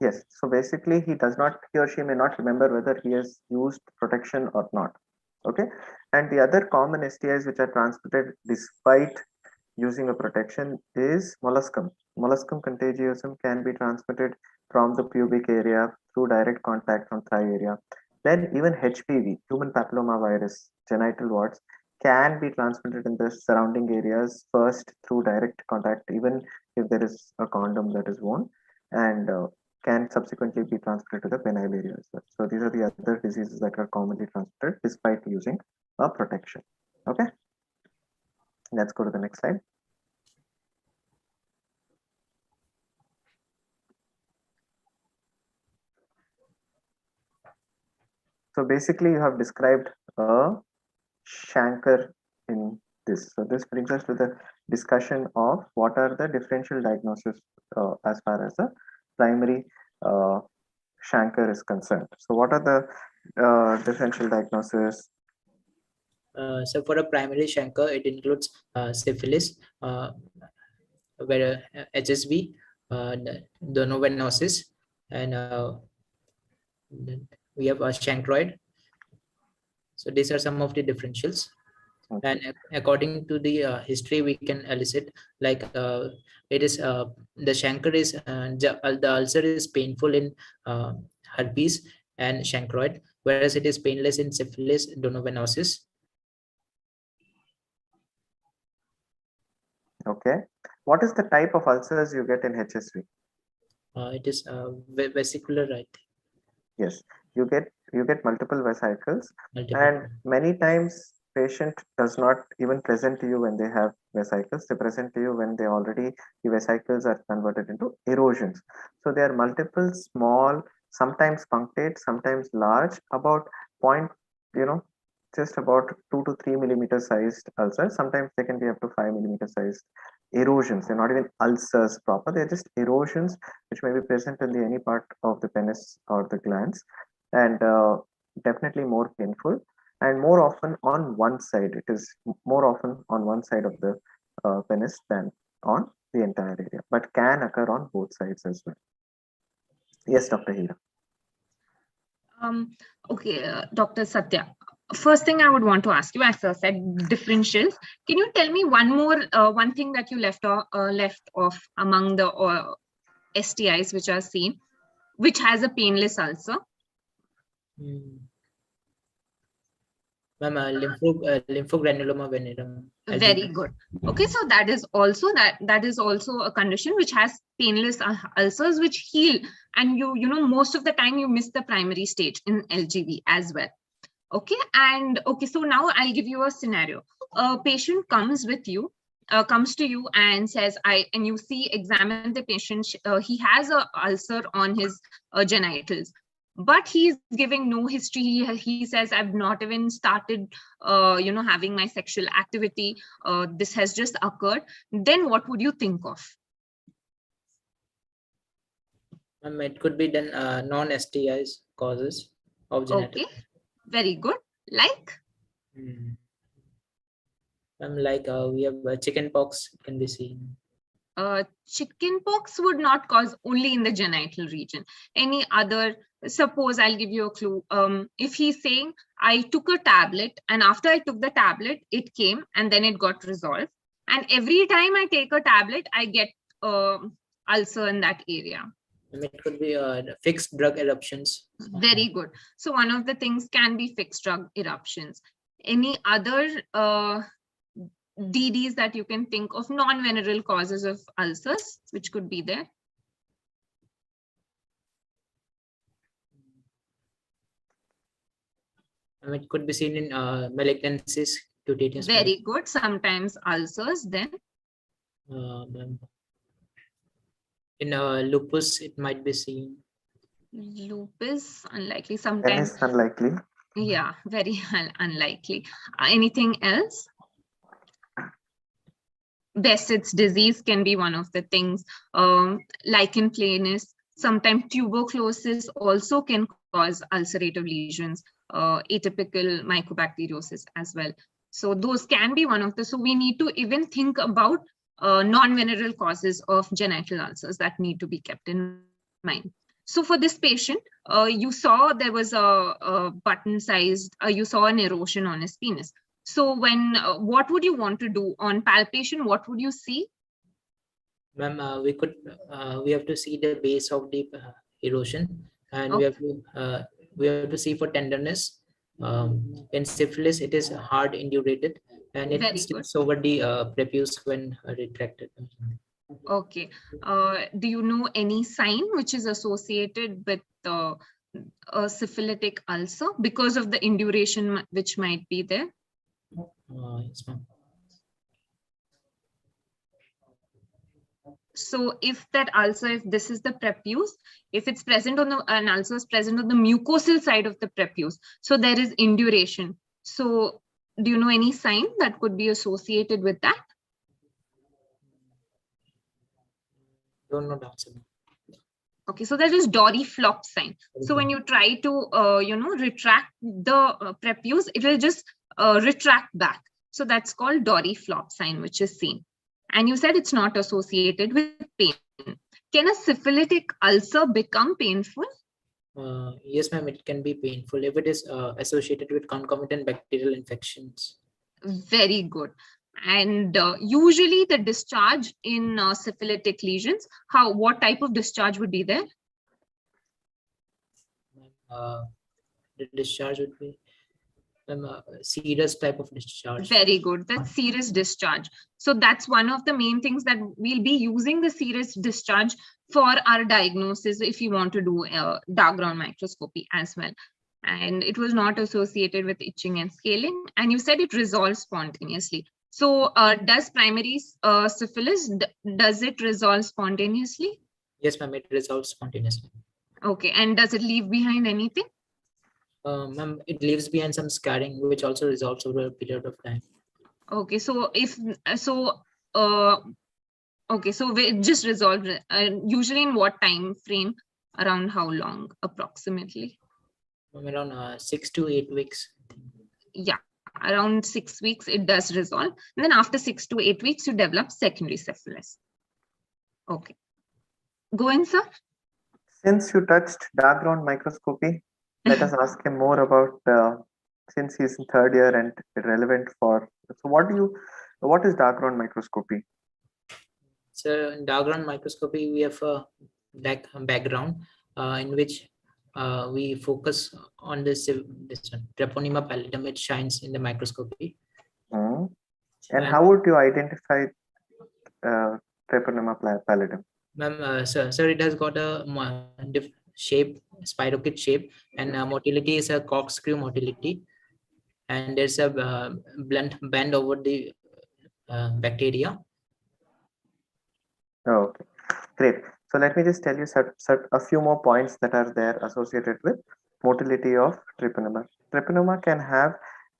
Yes, so basically he or she may not remember whether he has used protection or not. Okay, and the other common STIs which are transmitted despite using a protection is molluscum. Molluscum contagiosum can be transmitted from the pubic area through direct contact from thigh area. Then even HPV, human papillomavirus, genital warts, can be transmitted in the surrounding areas first through direct contact, even if there is a condom that is worn, and can subsequently be transmitted to the penile area as well. So these are the other diseases that are commonly transmitted despite using a protection. Okay, let's go to the next slide. So basically you have described a chancre in this. So this brings us to the discussion of what are the differential diagnoses as far as the primary chancre is concerned. So what are the differential diagnoses? So for a primary chancre, it includes syphilis, where HSV, donovenosis, and we have a chancroid. So these are some of the differentials. Okay. And according to the history, we can elicit like it is the chancre is the ulcer is painful in herpes and chancroid, whereas it is painless in syphilis, donovenosis. Okay, what is the type of ulcers you get in HSV? It is vesicular, right? Yes, you get multiple vesicles, and many times patient does not even present to you when they have vesicles. They present to you when the vesicles are converted into erosions. So there are multiple small, sometimes punctate, sometimes large, about just about 2 to 3 millimeter sized ulcers. Sometimes they can be up to 5 millimeter sized erosions. They're not even ulcers proper, they're just erosions which may be present in any part of the penis or the glands, and definitely more painful, and more often on one side. It is more often on one side of the penis than on the entire area, but can occur on both sides as well. Yes, Dr. Heera. Okay, Dr. Satya. First thing I would want to ask you, as I said, differentials. Can you tell me one thing that you left off among the STIs which are seen, which has a painless ulcer? Lymphogranuloma venereum. Very good. Okay, so that is also a condition which has painless ulcers which heal, and you know most of the time you miss the primary stage in LGV as well. Okay, and okay, so now I'll give you a scenario. A patient comes with you. comes to you and says, and you examine the patient, he has a ulcer on his genitals, but he's giving no history. He says, I've not even started, having my sexual activity. This has just occurred. Then what would you think of? It could be then non-STIs causes of genital. Okay, very good. Like? Like we have chicken pox can be seen. Chicken pox would not cause only in the genital region. Any other, suppose I'll give you a clue. If he's saying, I took a tablet and after I took the tablet, it came and then it got resolved. And every time I take a tablet, I get ulcer in that area. It could be fixed drug eruptions. Very good. So one of the things can be fixed drug eruptions. Any other DDs that you can think of, non-venereal causes of ulcers, which could be there? It could be seen in malignancies, cutaneous. Very good. Sometimes ulcers then. In lupus, it might be seen. Lupus, unlikely. Sometimes. Tennis, unlikely. Yeah, very unlikely. Anything else? Behçet's disease can be one of the things. Lichen planus. Sometimes tuberculosis also can cause ulcerative lesions. Atypical mycobacteriosis as well. So those can be one of the. So we need to even think about non-venereal causes of genital ulcers that need to be kept in mind. So for this patient, you saw there was a button-sized, you saw an erosion on his penis. So when, what would you want to do on palpation? What would you see? Ma'am, we have to see the base of the erosion, and Okay. we have to see for tenderness. In syphilis, it is hard indurated, and it sticks over the prepuce when retracted. Okay. Do you know any sign which is associated with a syphilitic ulcer because of the induration which might be there? Yes, ma'am. So if that ulcer, if this is the prepuce, if it's present on an ulcer is present on the mucosal side of the prepuce, so there is induration. So do you know any sign that could be associated with that? Don't know the answer. Okay, so that is Dory flop sign. So when you try to, retract the prepuce, it will just retract back. So that's called Dory flop sign, which is seen. And you said it's not associated with pain. Can a syphilitic ulcer become painful? Yes, ma'am, it can be painful if it is associated with concomitant bacterial infections. Very good. And usually the discharge in syphilitic lesions, what type of discharge would be there? The discharge would be serous type of discharge. Very good. That's serous discharge. So that's one of the main things that we'll be using the serous discharge for our diagnosis if you want to do dark ground microscopy as well. And it was not associated with itching and scaling. And you said it resolves spontaneously. So does primary syphilis, does it resolve spontaneously? Yes, ma'am, it resolves spontaneously. Okay. And does it leave behind anything? Ma'am, it leaves behind some scarring, which also resolves over a period of time. Okay, so okay, so it just resolved. Usually in what time frame? Around how long, approximately? Around 6 to 8 weeks. Yeah, around 6 weeks it does resolve. And then after 6 to 8 weeks, you develop secondary syphilis. Okay. Go in, sir. Since you touched dark ground microscopy, let us ask him more about, since he's in third year and relevant for, so what is dark ground microscopy? So in dark ground microscopy, we have a background in which we focus on this one, Treponema pallidum, which shines in the microscopy. And how would you identify Treponema pallidum? Ma'am, sir, it has got a shape, spirochete shape, and motility is a corkscrew motility, and there's a blunt bend over the bacteria. Okay, great. So let me just tell you a few more points that are there associated with motility of treponema. Treponema can have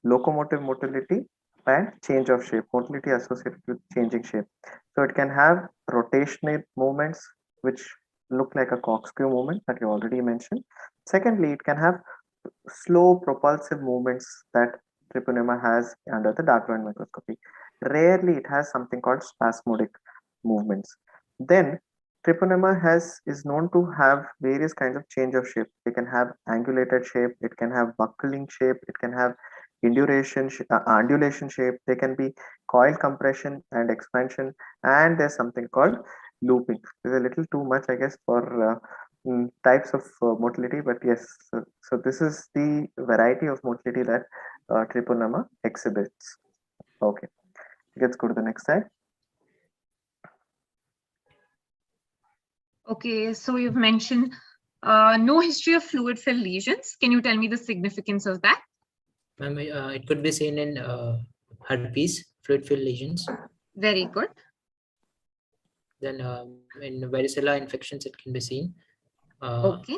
locomotive motility and change of shape, motility associated with changing shape. So it can have rotational movements which look like a corkscrew movement that you already mentioned. Secondly, it can have slow propulsive movements that treponema has under the dark blind microscopy. Rarely it has something called spasmodic movements. Then treponema is known to have various kinds of change of shape. It can have angulated shape, it can have buckling shape, it can have undulation shape. There can be coil compression and expansion, and there's something called looping. There's a little too much, I guess, for types of motility, but yes, so this is the variety of motility that treponema exhibits. Okay, let's go to the next slide. Okay, so you've mentioned no history of fluid-filled lesions. Can you tell me the significance of that? It could be seen in herpes, fluid-filled lesions. Very good. Then in varicella infections, it can be seen. Okay.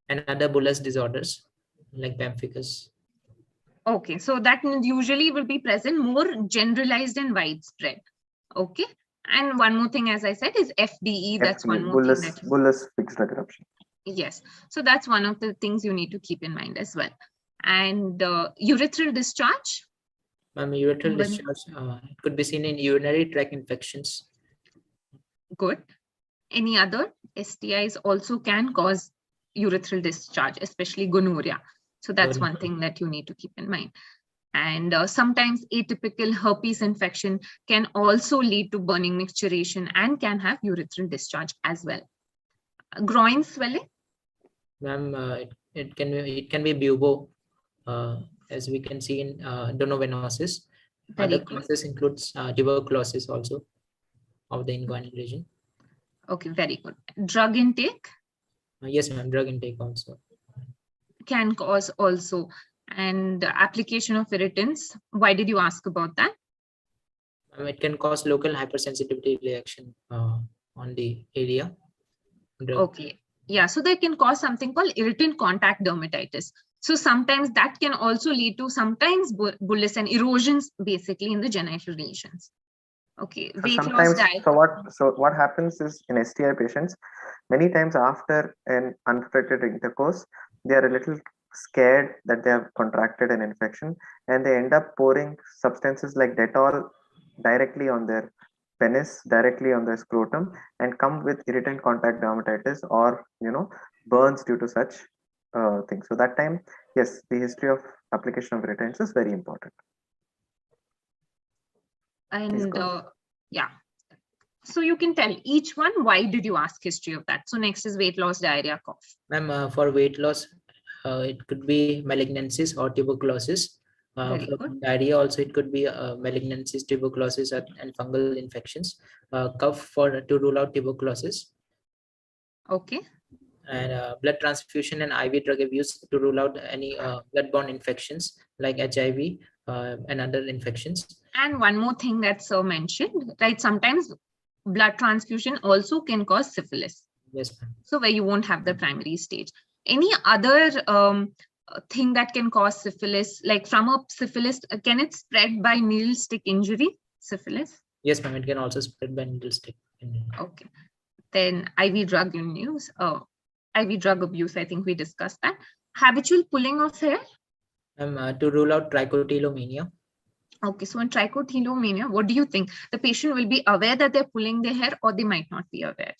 And other bullous disorders like pemphigus. Okay, so that usually will be present more generalized and widespread. Okay. And one more thing, as I said, is FDE. That's one more thing. Bullous fixed drug eruption. Yes. So that's one of the things you need to keep in mind as well. And urethral discharge? Urethral discharge, it could be seen in urinary tract infections. Good. Any other STIs also can cause urethral discharge, especially gonorrhea. So that's one thing that you need to keep in mind. And sometimes atypical herpes infection can also lead to burning micturition and can have urethral discharge as well. Groin swelling? Ma'am, it can be bubo, as we can see in donovenosis. Other causes includes tuberculosis also of the inguinal region. Okay, very good. Drug intake? Yes, ma'am, drug intake also. Can cause also. And application of irritants, why did you ask about that? It can cause local hypersensitivity reaction on the area. Okay, yeah, so they can cause something called irritant contact dermatitis. So sometimes that can also lead to sometimes bullous and erosions basically in the genital regions. Okay, weight loss diet. So what happens is in STI patients, many times after an unprotected intercourse, they are a little scared that they have contracted an infection, and they end up pouring substances like Dettol directly on their penis, directly on their scrotum, and come with irritant contact dermatitis or burns due to such things. So that time, yes, the history of application of irritants is very important. And yeah, so you can tell each one, why did you ask history of that? So next is weight loss, diarrhea, cough. Ma'am, for weight loss, it could be malignancies or tuberculosis. For diarrhea also, it could be malignancies, tuberculosis, and fungal infections. Cough to rule out tuberculosis. Okay. And blood transfusion and IV drug abuse to rule out any bloodborne infections like HIV and other infections. And one more thing that's mentioned, right? Sometimes blood transfusion also can cause syphilis. Yes, ma'am. So where you won't have the primary stage. Any other thing that can cause syphilis, like from a syphilis, can it spread by needle stick injury, syphilis? Yes, ma'am, it can also spread by needle stick injury. Okay. Then IV drug use, IV drug abuse, I think we discussed that. Habitual pulling of hair? To rule out trichotillomania. Okay, so in trichotillomania, what do you think? The patient will be aware that they're pulling their hair, or they might not be aware?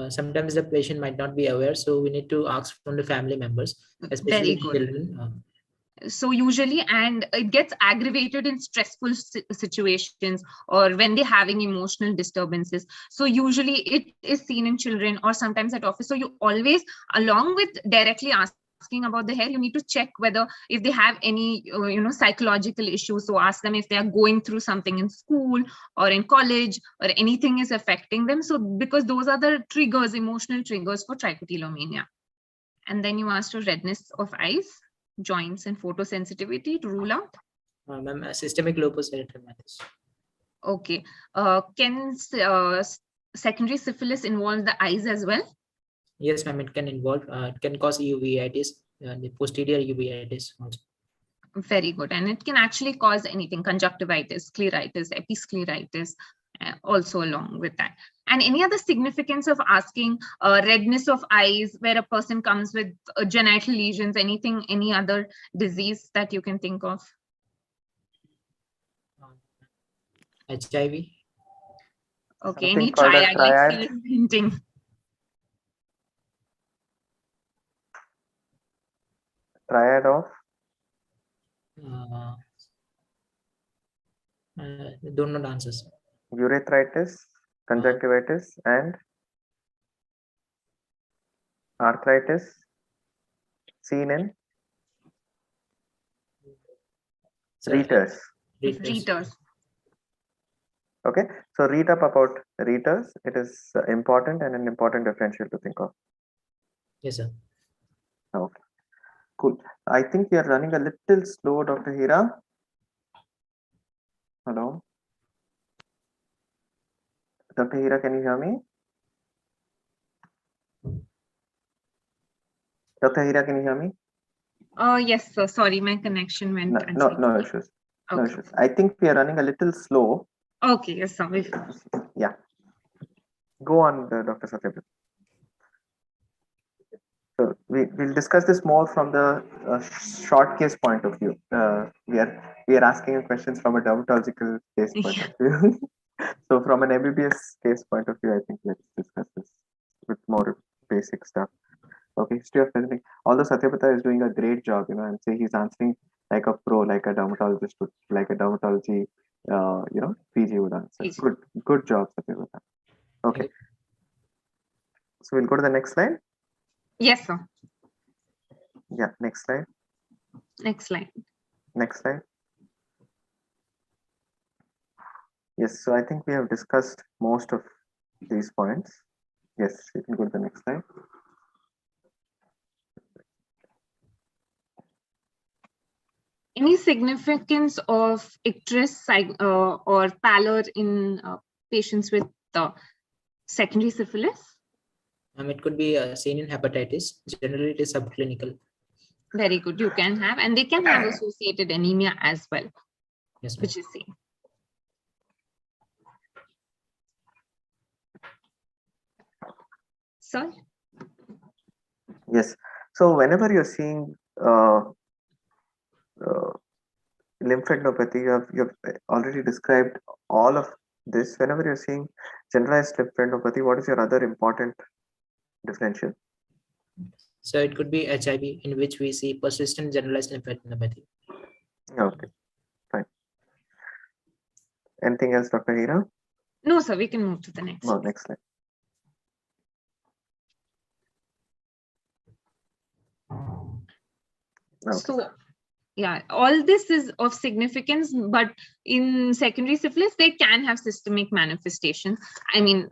Sometimes the patient might not be aware, so we need to ask from the family members, especially children. So usually, and it gets aggravated in stressful situations or when they're having emotional disturbances. So usually it is seen in children or sometimes at office. So you always, along with directly asking about the hair, you need to check whether if they have any psychological issues. So ask them if they are going through something in school or in college or anything is affecting them. So because those are the triggers, emotional triggers for trichotillomania. And then you asked for redness of eyes, joints, and photosensitivity to rule out. Systemic lupus erythematosus. Okay. Can secondary syphilis involve the eyes as well? Yes, ma'am, it can involve, it can cause uveitis, the posterior uveitis also. Very good. And it can actually cause anything, conjunctivitis, scleritis, episcleritis, also along with that. And any other significance of asking redness of eyes where a person comes with genital lesions, anything, any other disease that you can think of? HIV. Okay, Something any called a triad, like triad. Philip hinting. Triad of Don't know the answers. urethritis, conjunctivitis, and arthritis seen in Sir, readers. Readers. Okay, so read up about readers. It is important and an important differential to think of. Yes, sir. Okay, cool. I think we are running a little slow, Dr. Heera. Hello, Dr. Heera, can you hear me? Dr. Heera, can you hear me? Yes, sir. Sorry, my connection went. No issues. No Okay. issues. I think we are running a little slow. Okay, yes, sir. Yeah. Go on, Dr. Satyabrata. So we'll discuss this more from the short case point of view. We are asking questions from a dermatological case point of view. So from an MBBS case point of view, I think let's discuss this with more basic stuff. Okay, history of presenting. Although Satyabrata is doing a great job, and say he's answering like a pro, like a dermatologist would, like a dermatology, PG would answer. Yes. Good job, Satyabrata. Okay. Okay. So we'll go to the next slide. Yes, sir. Yeah, next slide. Next slide. Next slide. Yes, so I think we have discussed most of these points. Yes, you can go to the next slide. Any significance of icterus or pallor in patients with secondary syphilis? It could be seen in hepatitis. Generally, it is subclinical. Very good. You can have, and they can have associated anemia as well, Yes, ma'am. which is seen. Sir? Yes. So whenever you're seeing lymphadenopathy, you have already described all of this. Whenever you're seeing generalized lymphadenopathy, what is your other important differential? So it could be HIV, in which we see persistent generalized lymphadenopathy. Okay, fine. Anything else, Dr. Heera? No, sir. We can move to the next. No, next slide. Okay. So, yeah, all this is of significance, but in secondary syphilis, they can have systemic manifestations. I mean,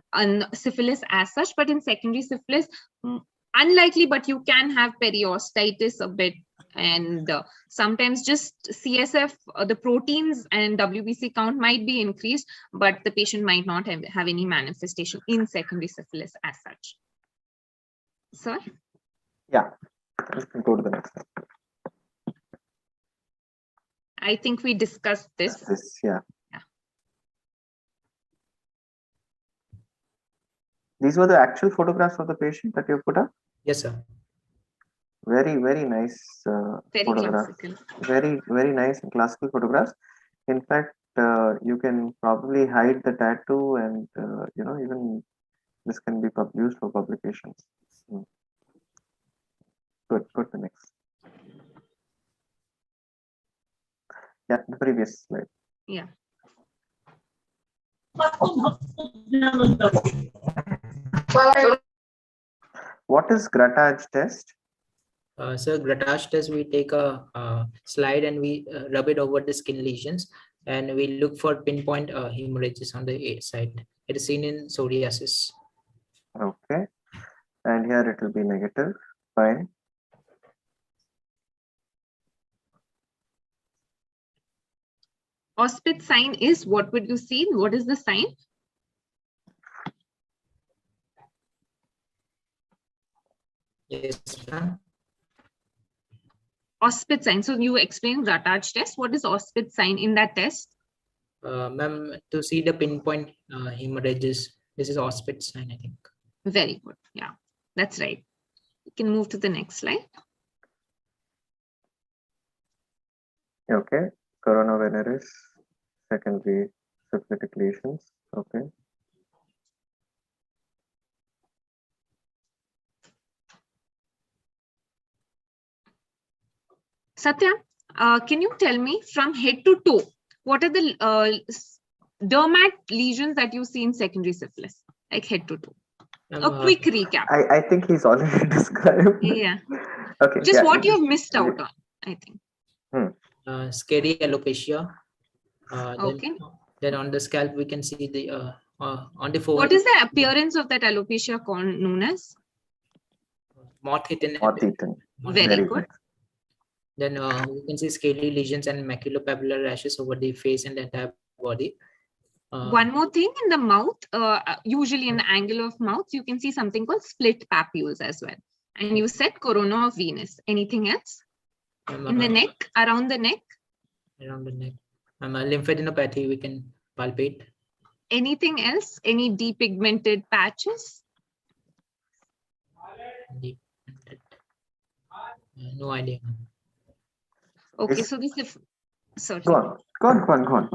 syphilis as such, but in secondary syphilis, unlikely, but you can have periostitis a bit. And sometimes just CSF, the proteins and WBC count might be increased, but the patient might not have any manifestation in secondary syphilis as such. Sir? Yeah, you can go to the next slide. I think we discussed this. Yeah. These were the actual photographs of the patient that you put up? Yes, sir. Very, very nice photographs. Classical. Very, very nice and classical photographs. In fact, you can probably hide the tattoo, and even this can be used for publications. Good. Go to the next. Yeah, the previous slide. Yeah. What is Grattage test? So Grattage test, we take a slide and we rub it over the skin lesions, and we look for pinpoint hemorrhages on the side. It is seen in psoriasis. Okay, and here it will be negative. Fine. Auspitz sign is, what would you see? What is the sign? Yes, ma'am. Auspitz sign. So you explained Rataj test. What is Auspitz sign in that test? Ma'am, to see the pinpoint hemorrhages, this is Auspitz sign, I think. Very good. Yeah, that's right. You can move to the next slide. Okay, coronavirus, secondary syphilitic lesions. Okay. Satya, can you tell me from head to toe, what are the dermat lesions that you see in secondary syphilis, like head to toe? A quick recap. I think he's already described. Yeah. Okay. Just what you've missed out on, I think. Scary alopecia. Okay. Then on the scalp, we can see the on the forehead. What is the appearance of that alopecia known as? Moth-eaten. Moth-eaten. Very good. Then we can see scaly lesions and maculopapular rashes over the face and the entire body. One more thing, in the mouth, usually in the angle of mouth, you can see something called split papules as well. And you said corona of Venus. Anything else? In the neck, around the neck? Around the neck. Lymphadenopathy we can palpate. Anything else? Any depigmented patches? No idea. Okay, so this is sorry. Go on.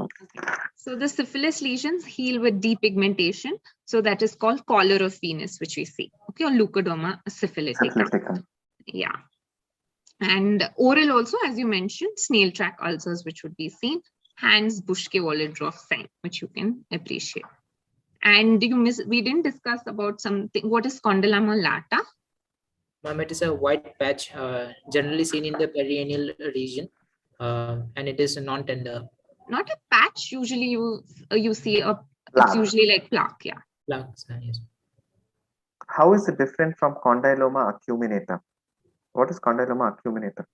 So the syphilis lesions heal with depigmentation. So that is called collar of Venus, which we see. Okay, or leukoderma syphilitica. Yeah. And oral also, as you mentioned, snail track ulcers, which would be seen. Hands Buschke-Wallerndorf sign, which you can appreciate. And we didn't discuss about something. What is condyloma lata? Ma'am, it is a white patch generally seen in the perineal region, and it is non-tender. Not a patch. Usually you see it's usually like plaque. Yeah. Plaques, yes. How is it different from condyloma acuminata? What is condyloma acuminata?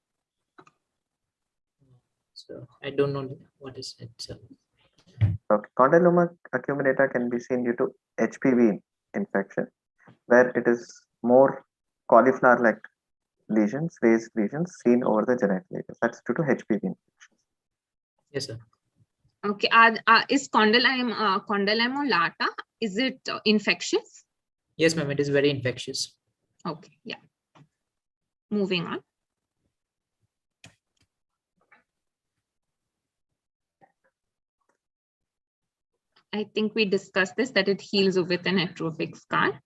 So I don't know what is it. So. Okay. Condyloma acuminata can be seen due to HPV infection, where it is more cauliflower-like lesions, raised lesions seen over the genital areas. That's due to HPV infection. Yes, sir. Okay. Is condyloma lata, is it infectious? Yes, ma'am. It is very infectious. Okay. Yeah. Moving on. I think we discussed this, that it heals with an atrophic scar.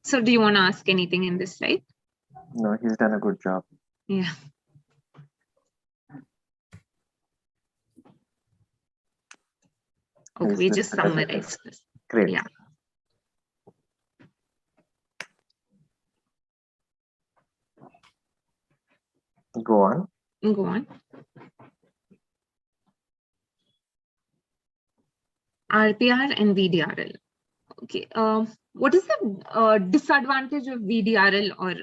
So do you want to ask anything in this slide? No, he's done a good job. Yeah. Okay, we just summarized this. Great. Yeah. Go on. Go on. RPR and VDRL. Okay. What is the disadvantage of VDRL or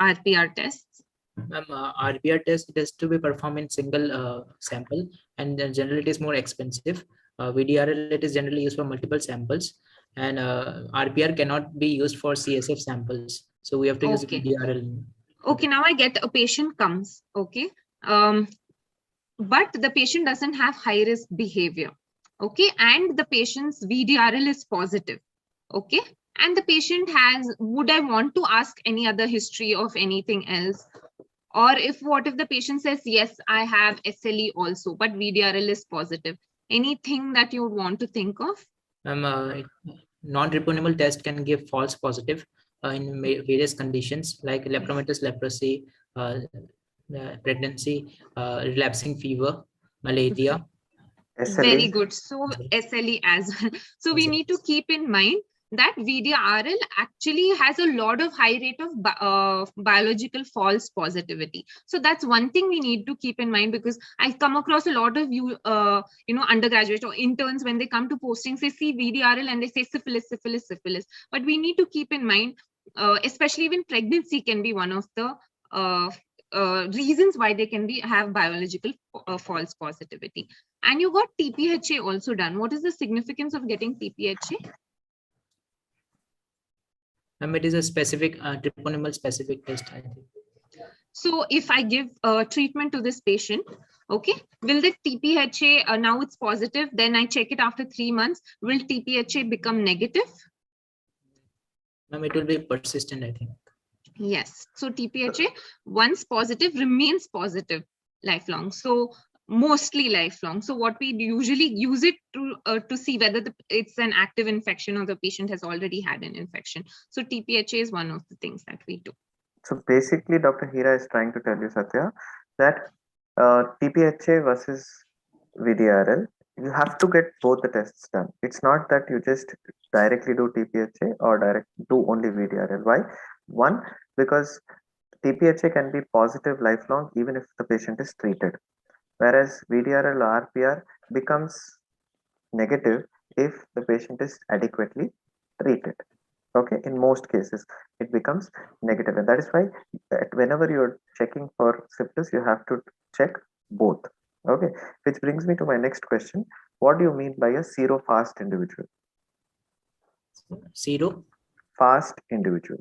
RPR tests? RPR test has to be performed in single sample, and generally it is more expensive. VDRL it is generally used for multiple samples, and RPR cannot be used for CSF samples. So we have to use VDRL. Okay, now I get a patient comes. Okay. But the patient doesn't have high risk behavior. Okay, and the patient's VDRL is positive. Okay, and the patient would I want to ask any other history of anything else? Or what if the patient says, yes, I have SLE also, but VDRL is positive. Anything that you would want to think of? Non-repugnable test can give false positive in various conditions like lepromatous leprosy, pregnancy, relapsing fever, malaria. SLE. Very good. So SLE as well. So we need to keep in mind that VDRL actually has a lot of high rate of biological false positivity. So that's one thing we need to keep in mind, because I come across a lot of undergraduate or interns, when they come to postings, they see VDRL and they say syphilis. But we need to keep in mind, especially even pregnancy can be one of the reasons why they can have biological false positivity. And you got TPHA also done. What is the significance of getting TPHA? It is a specific treponemal specific test, I think. So if I give treatment to this patient, okay, will the TPHA, now it's positive, then I check it after 3 months, will TPHA become negative? It will be persistent, I think. Yes. So TPHA, once positive, remains positive lifelong. So mostly lifelong. So what we usually use it to see whether it's an active infection or the patient has already had an infection. So TPHA is one of the things that we do. So basically, Dr. Heera is trying to tell you, Satya, that TPHA versus VDRL, you have to get both the tests done. It's not that you just directly do TPHA or do only VDRL. Why? One, because TPHA can be positive lifelong even if the patient is treated, whereas VDRL or RPR becomes negative if the patient is adequately treated. Okay, in most cases it becomes negative, and that is why whenever you're checking for syphilis, you have to check both. Okay, which brings me to my next question. What do you mean by a serofast individual? Zero Fast individual.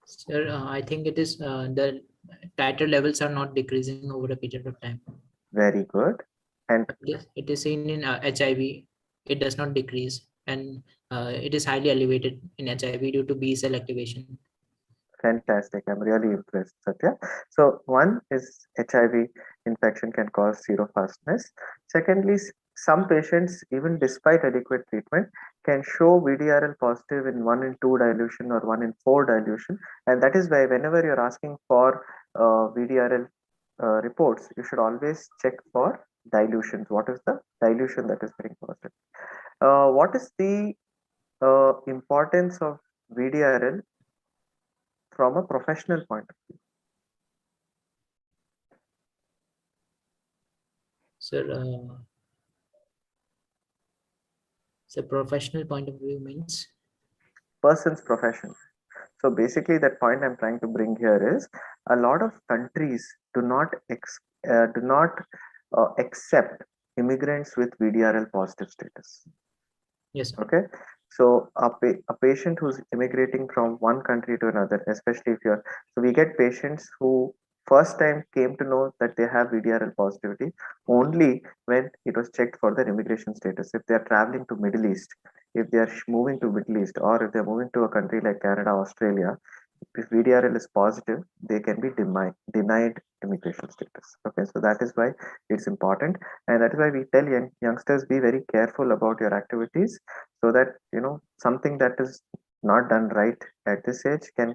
Sir, I think it is the titer levels are not decreasing over a period of time. Very good. And it is seen in HIV. It does not decrease, and it is highly elevated in HIV due to B cell activation. fantastic. I'm really impressed, Satya. So one is HIV infection can cause serofastness. Secondly, some patients, even despite adequate treatment, can show VDRL positive in 1 in 2 dilution or 1 in 4 dilution. And that is why whenever you're asking for VDRL reports, you should always check for dilutions. What is the dilution that is very positive? What is the importance of VDRL from a professional point of view? Sir, so professional point of view means Person's profession. So basically, that point I'm trying to bring here is a lot of countries do not accept immigrants with VDRL positive status. yes, sir. Okay, so a patient who's immigrating from one country to another, especially if you're, so we get patients who first time came to know that they have VDRL positivity only when it was checked for their immigration status. If they are traveling to Middle East, if they are moving to Middle East, or if they're moving to a country like Canada, Australia, if VDRL is positive, they can be denied immigration status. Okay, so that is why it's important, and that is why we tell youngsters, be very careful about your activities, so that something that is not done right at this age can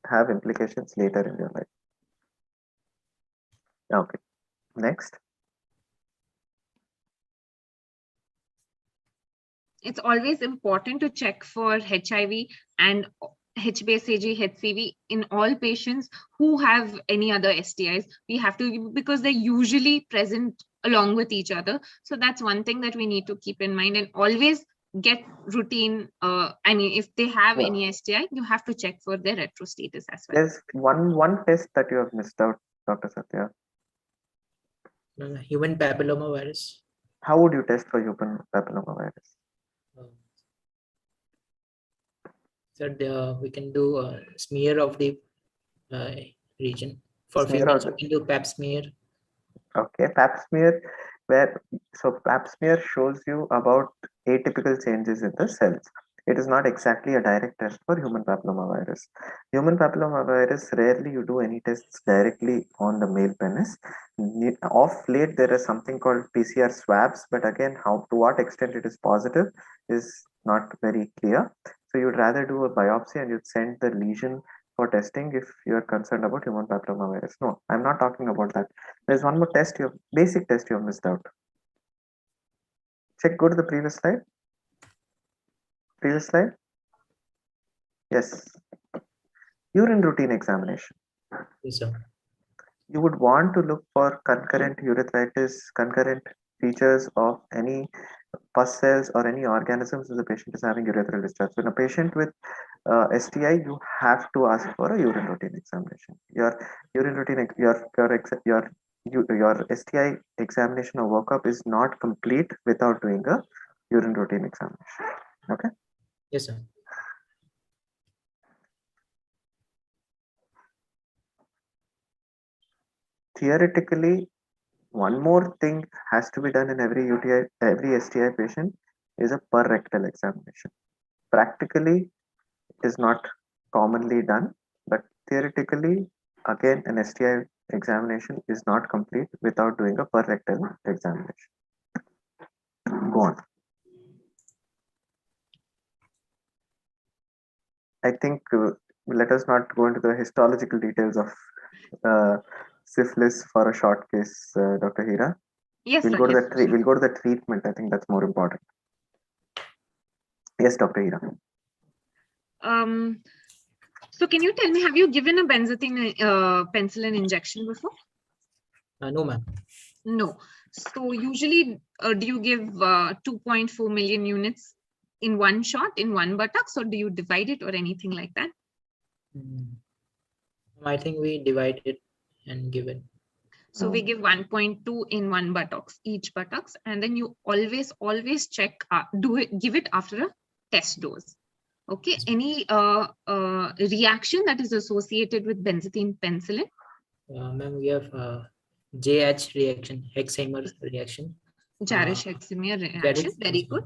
have implications later in your life. Okay, next. It's always important to check for HIV and HBsAg, HCV in all patients who have any other STIs. We have to, because they're usually present along with each other. So that's one thing that we need to keep in mind, and always get routine. If they have any STI, you have to check for their retro status as well. There's one test that you have missed out, Dr. Satya. Human papilloma virus. How would you test for human papilloma virus? So we can do a smear of the region. For Smear females, of we can do pap smear. Okay, pap smear, so pap smear shows you about atypical changes in the cells. It is not exactly a direct test for human papilloma virus. Human papilloma virus, rarely you do any tests directly on the male penis. Of late, there is something called PCR swabs, but again, to what extent it is positive is not very clear. So you'd rather do a biopsy and you'd send the lesion for testing if you're concerned about human papilloma virus. No, I'm not talking about that. There's one more test, basic test you have missed out. Check, go to the previous slide. Previous slide. Yes. Urine routine examination. Yes, sir. You would want to look for concurrent urethritis, concurrent features of any pus cells or any organisms if the patient is having urethral discharge. When a patient with STI, you have to ask for a urine routine examination. Your urine routine, your STI examination or workup is not complete without doing a urine routine examination. Okay. Yes, sir. Theoretically, one more thing has to be done in every UTI, every STI patient is a per rectal examination. Practically, it is not commonly done, but theoretically, again, an STI examination is not complete without doing a per rectal examination. Go on. I think let us not go into the histological details of uh, syphilis for a short case, Dr. Heera. Yes, We'll sir. go to Yes, the we'll go to the treatment. I think that's more important. Yes, Dr. Heera. So can you tell me, have you given a benzathine penicillin injection before? No, ma'am. No. So usually, do you give 2.4 million units in one shot, in one buttocks, or do you divide it or anything like that? I think we divide it and give it. So we give 1.2 in one buttocks, each buttocks, and then you always check, give it after a test dose. Okay. Any reaction that is associated with benzathine penicillin? Ma'am, we have JH reaction, Hexheimer reaction. Jarisch-Hexheimer reaction. Very good.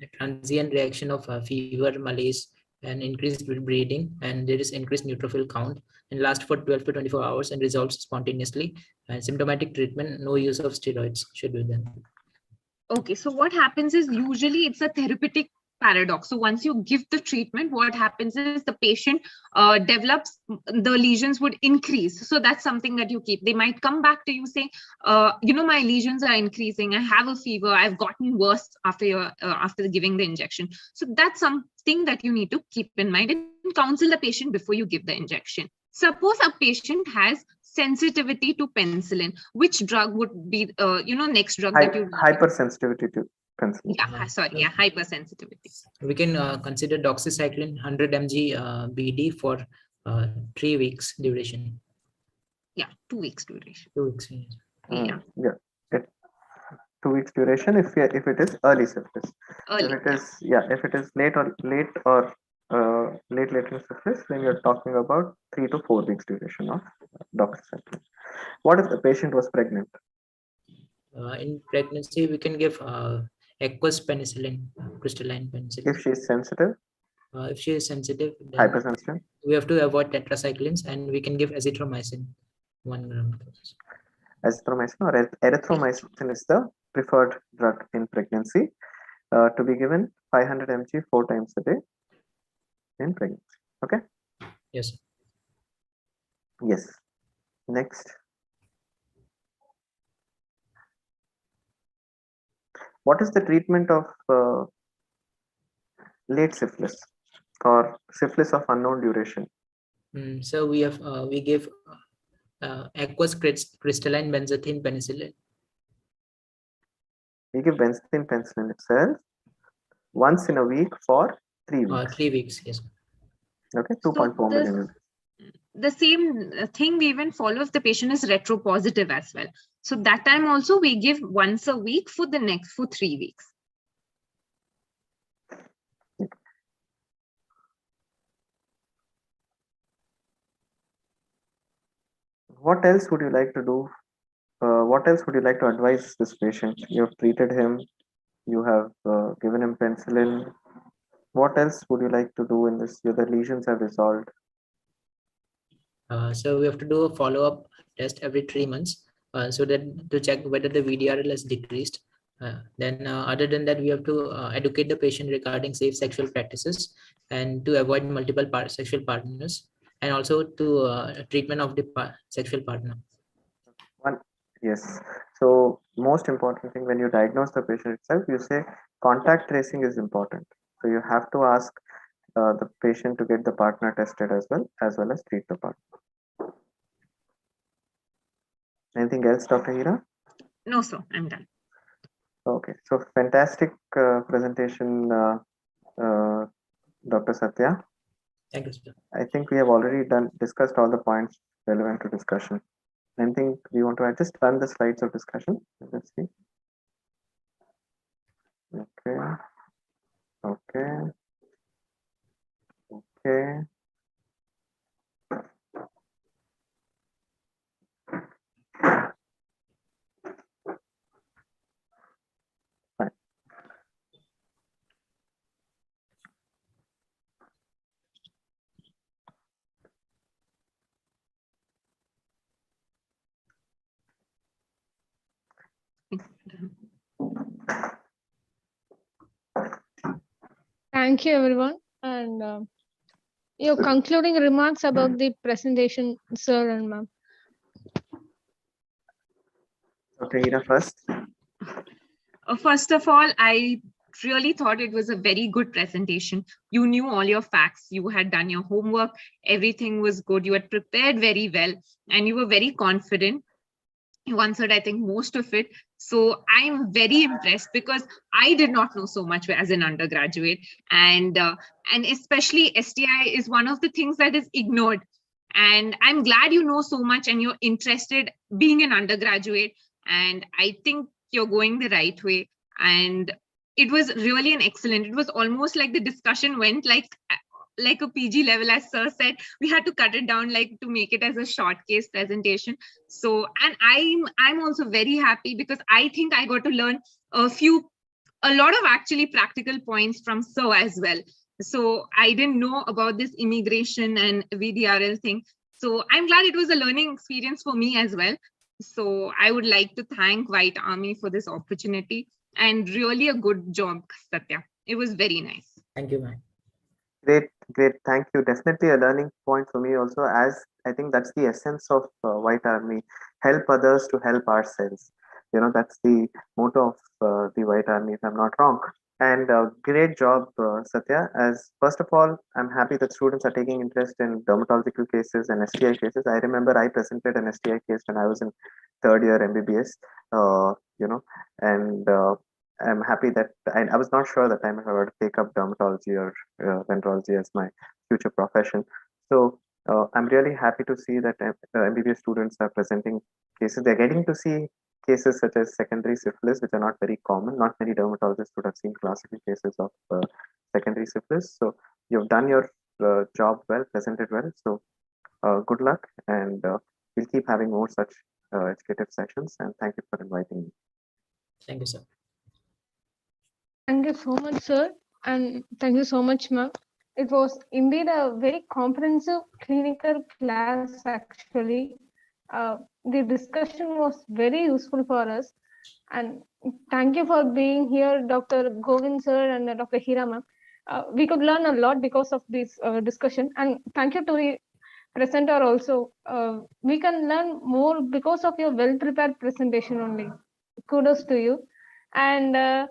The transient reaction of fever, malaise, and increased bleeding, and there is increased neutrophil count and lasts for 12 to 24 hours and resolves spontaneously. And symptomatic treatment, no use of steroids should be done. Okay, so what happens is usually it's a therapeutic paradox. So once you give the treatment, what happens is the patient develops, the lesions would increase. So that's something that you keep. They might come back to you saying, my lesions are increasing. I have a fever. I've gotten worse after giving the injection. So that's something that you need to keep in mind and counsel the patient before you give the injection. Suppose a patient has sensitivity to penicillin. Which drug would be, next drug that you hypersensitivity to penicillin? Yeah, hypersensitivity. We can consider doxycycline 100 mg BD for 3 weeks duration. Yeah, 2 weeks duration. 2 weeks. Yeah. Yeah. 2 weeks duration if it is early syphilis. If it is late syphilis, then you're talking about 3 to 4 weeks duration of doxycycline. What if the patient was pregnant? In pregnancy, we can give aqueous penicillin, crystalline penicillin. If she is sensitive? If she is sensitive, hypersensitive, we have to avoid tetracyclines, and we can give azithromycin 1 gram. Azithromycin or erythromycin is the preferred drug in pregnancy, to be given 500 mg 4 times a day in pregnancy. Okay. Yes. Yes. Next. What is the treatment of late syphilis or syphilis of unknown duration? So we give aqueous crystalline benzathine penicillin. We give benzathine penicillin itself once in a week for 3 weeks. 3 weeks, yes. Okay, 2.4 million. The same thing we even follow if the patient is retropositive as well. So that time also we give once a week for 3 weeks. What else would you like to do? What else would you like to advise this patient? You have treated him, you have given him penicillin. What else would you like to do in this? The lesions have resolved. So we have to do a follow-up test every 3 months, so that to check whether the VDRL has decreased. Then other than that, we have to educate the patient regarding safe sexual practices and to avoid multiple sexual partners, and also to treatment of the sexual partner. Yes. So most important thing when you diagnose the patient itself, you say contact tracing is important. So you have to ask the patient to get the partner tested as well as treat the partner. Anything else, Dr. Heera? No, sir, I'm done. Okay, so fantastic presentation, Dr. Satya. Thank you, sir. I think we have already discussed all the points relevant to discussion. Anything we want to add? Just run the slides of discussion. Let's see. Okay. Okay. Okay. Fine. Thank you, everyone. And your concluding remarks about the presentation, sir and ma'am. Dr.Heera first. First of all, I really thought it was a very good presentation. You knew all your facts, you had done your homework, everything was good, you had prepared very well, and you were very confident. You answered, I think, most of it. So I'm very impressed because I did not know so much as an undergraduate, and especially STI is one of the things that is ignored. And I'm glad you know so much and you're interested being an undergraduate. And I think you're going the right way. And it was really an excellent. It was almost like the discussion went like a PG level, as sir said. We had to cut it down like to make it as a short case presentation. So, and I'm also very happy because I think I got to learn a lot of actually practical points from sir as well. So I didn't know about this immigration and VDRL thing. So I'm glad it was a learning experience for me as well. So I would like to thank White Army for this opportunity, and really a good job, Satya. It was very nice. Thank you, ma'am. Great, great. Thank you. Definitely a learning point for me also, as I think that's the essence of White Army. Help others to help ourselves. That's the motto of the White Army, if I'm not wrong. And great job, Satya. As first of all, I'm happy that students are taking interest in dermatological cases and STI cases. I remember I presented an STI case when I was in third year MBBS. And I'm happy that I was not sure that time if I were to take up dermatology or venereology as my future profession. So I'm really happy to see that MBBS students are presenting cases. They're getting to see cases such as secondary syphilis, which are not very common. Not many dermatologists would have seen classical cases of secondary syphilis. So you've done your job well, presented well. So good luck, and we'll keep having more such educative sessions. And thank you for inviting me. Thank you, sir. Thank you so much, sir. And thank you so much, ma'am. It was indeed a very comprehensive clinical class, actually. The discussion was very useful for us. And thank you for being here, Dr. Govind, sir, and Dr. Heera, ma'am. We could learn a lot because of this discussion. And thank you to the presenter also. We can learn more because of your well-prepared presentation only. Kudos to you. And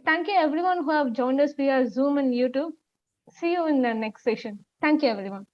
thank you everyone who have joined us via Zoom and YouTube. See you in the next session. Thank you everyone.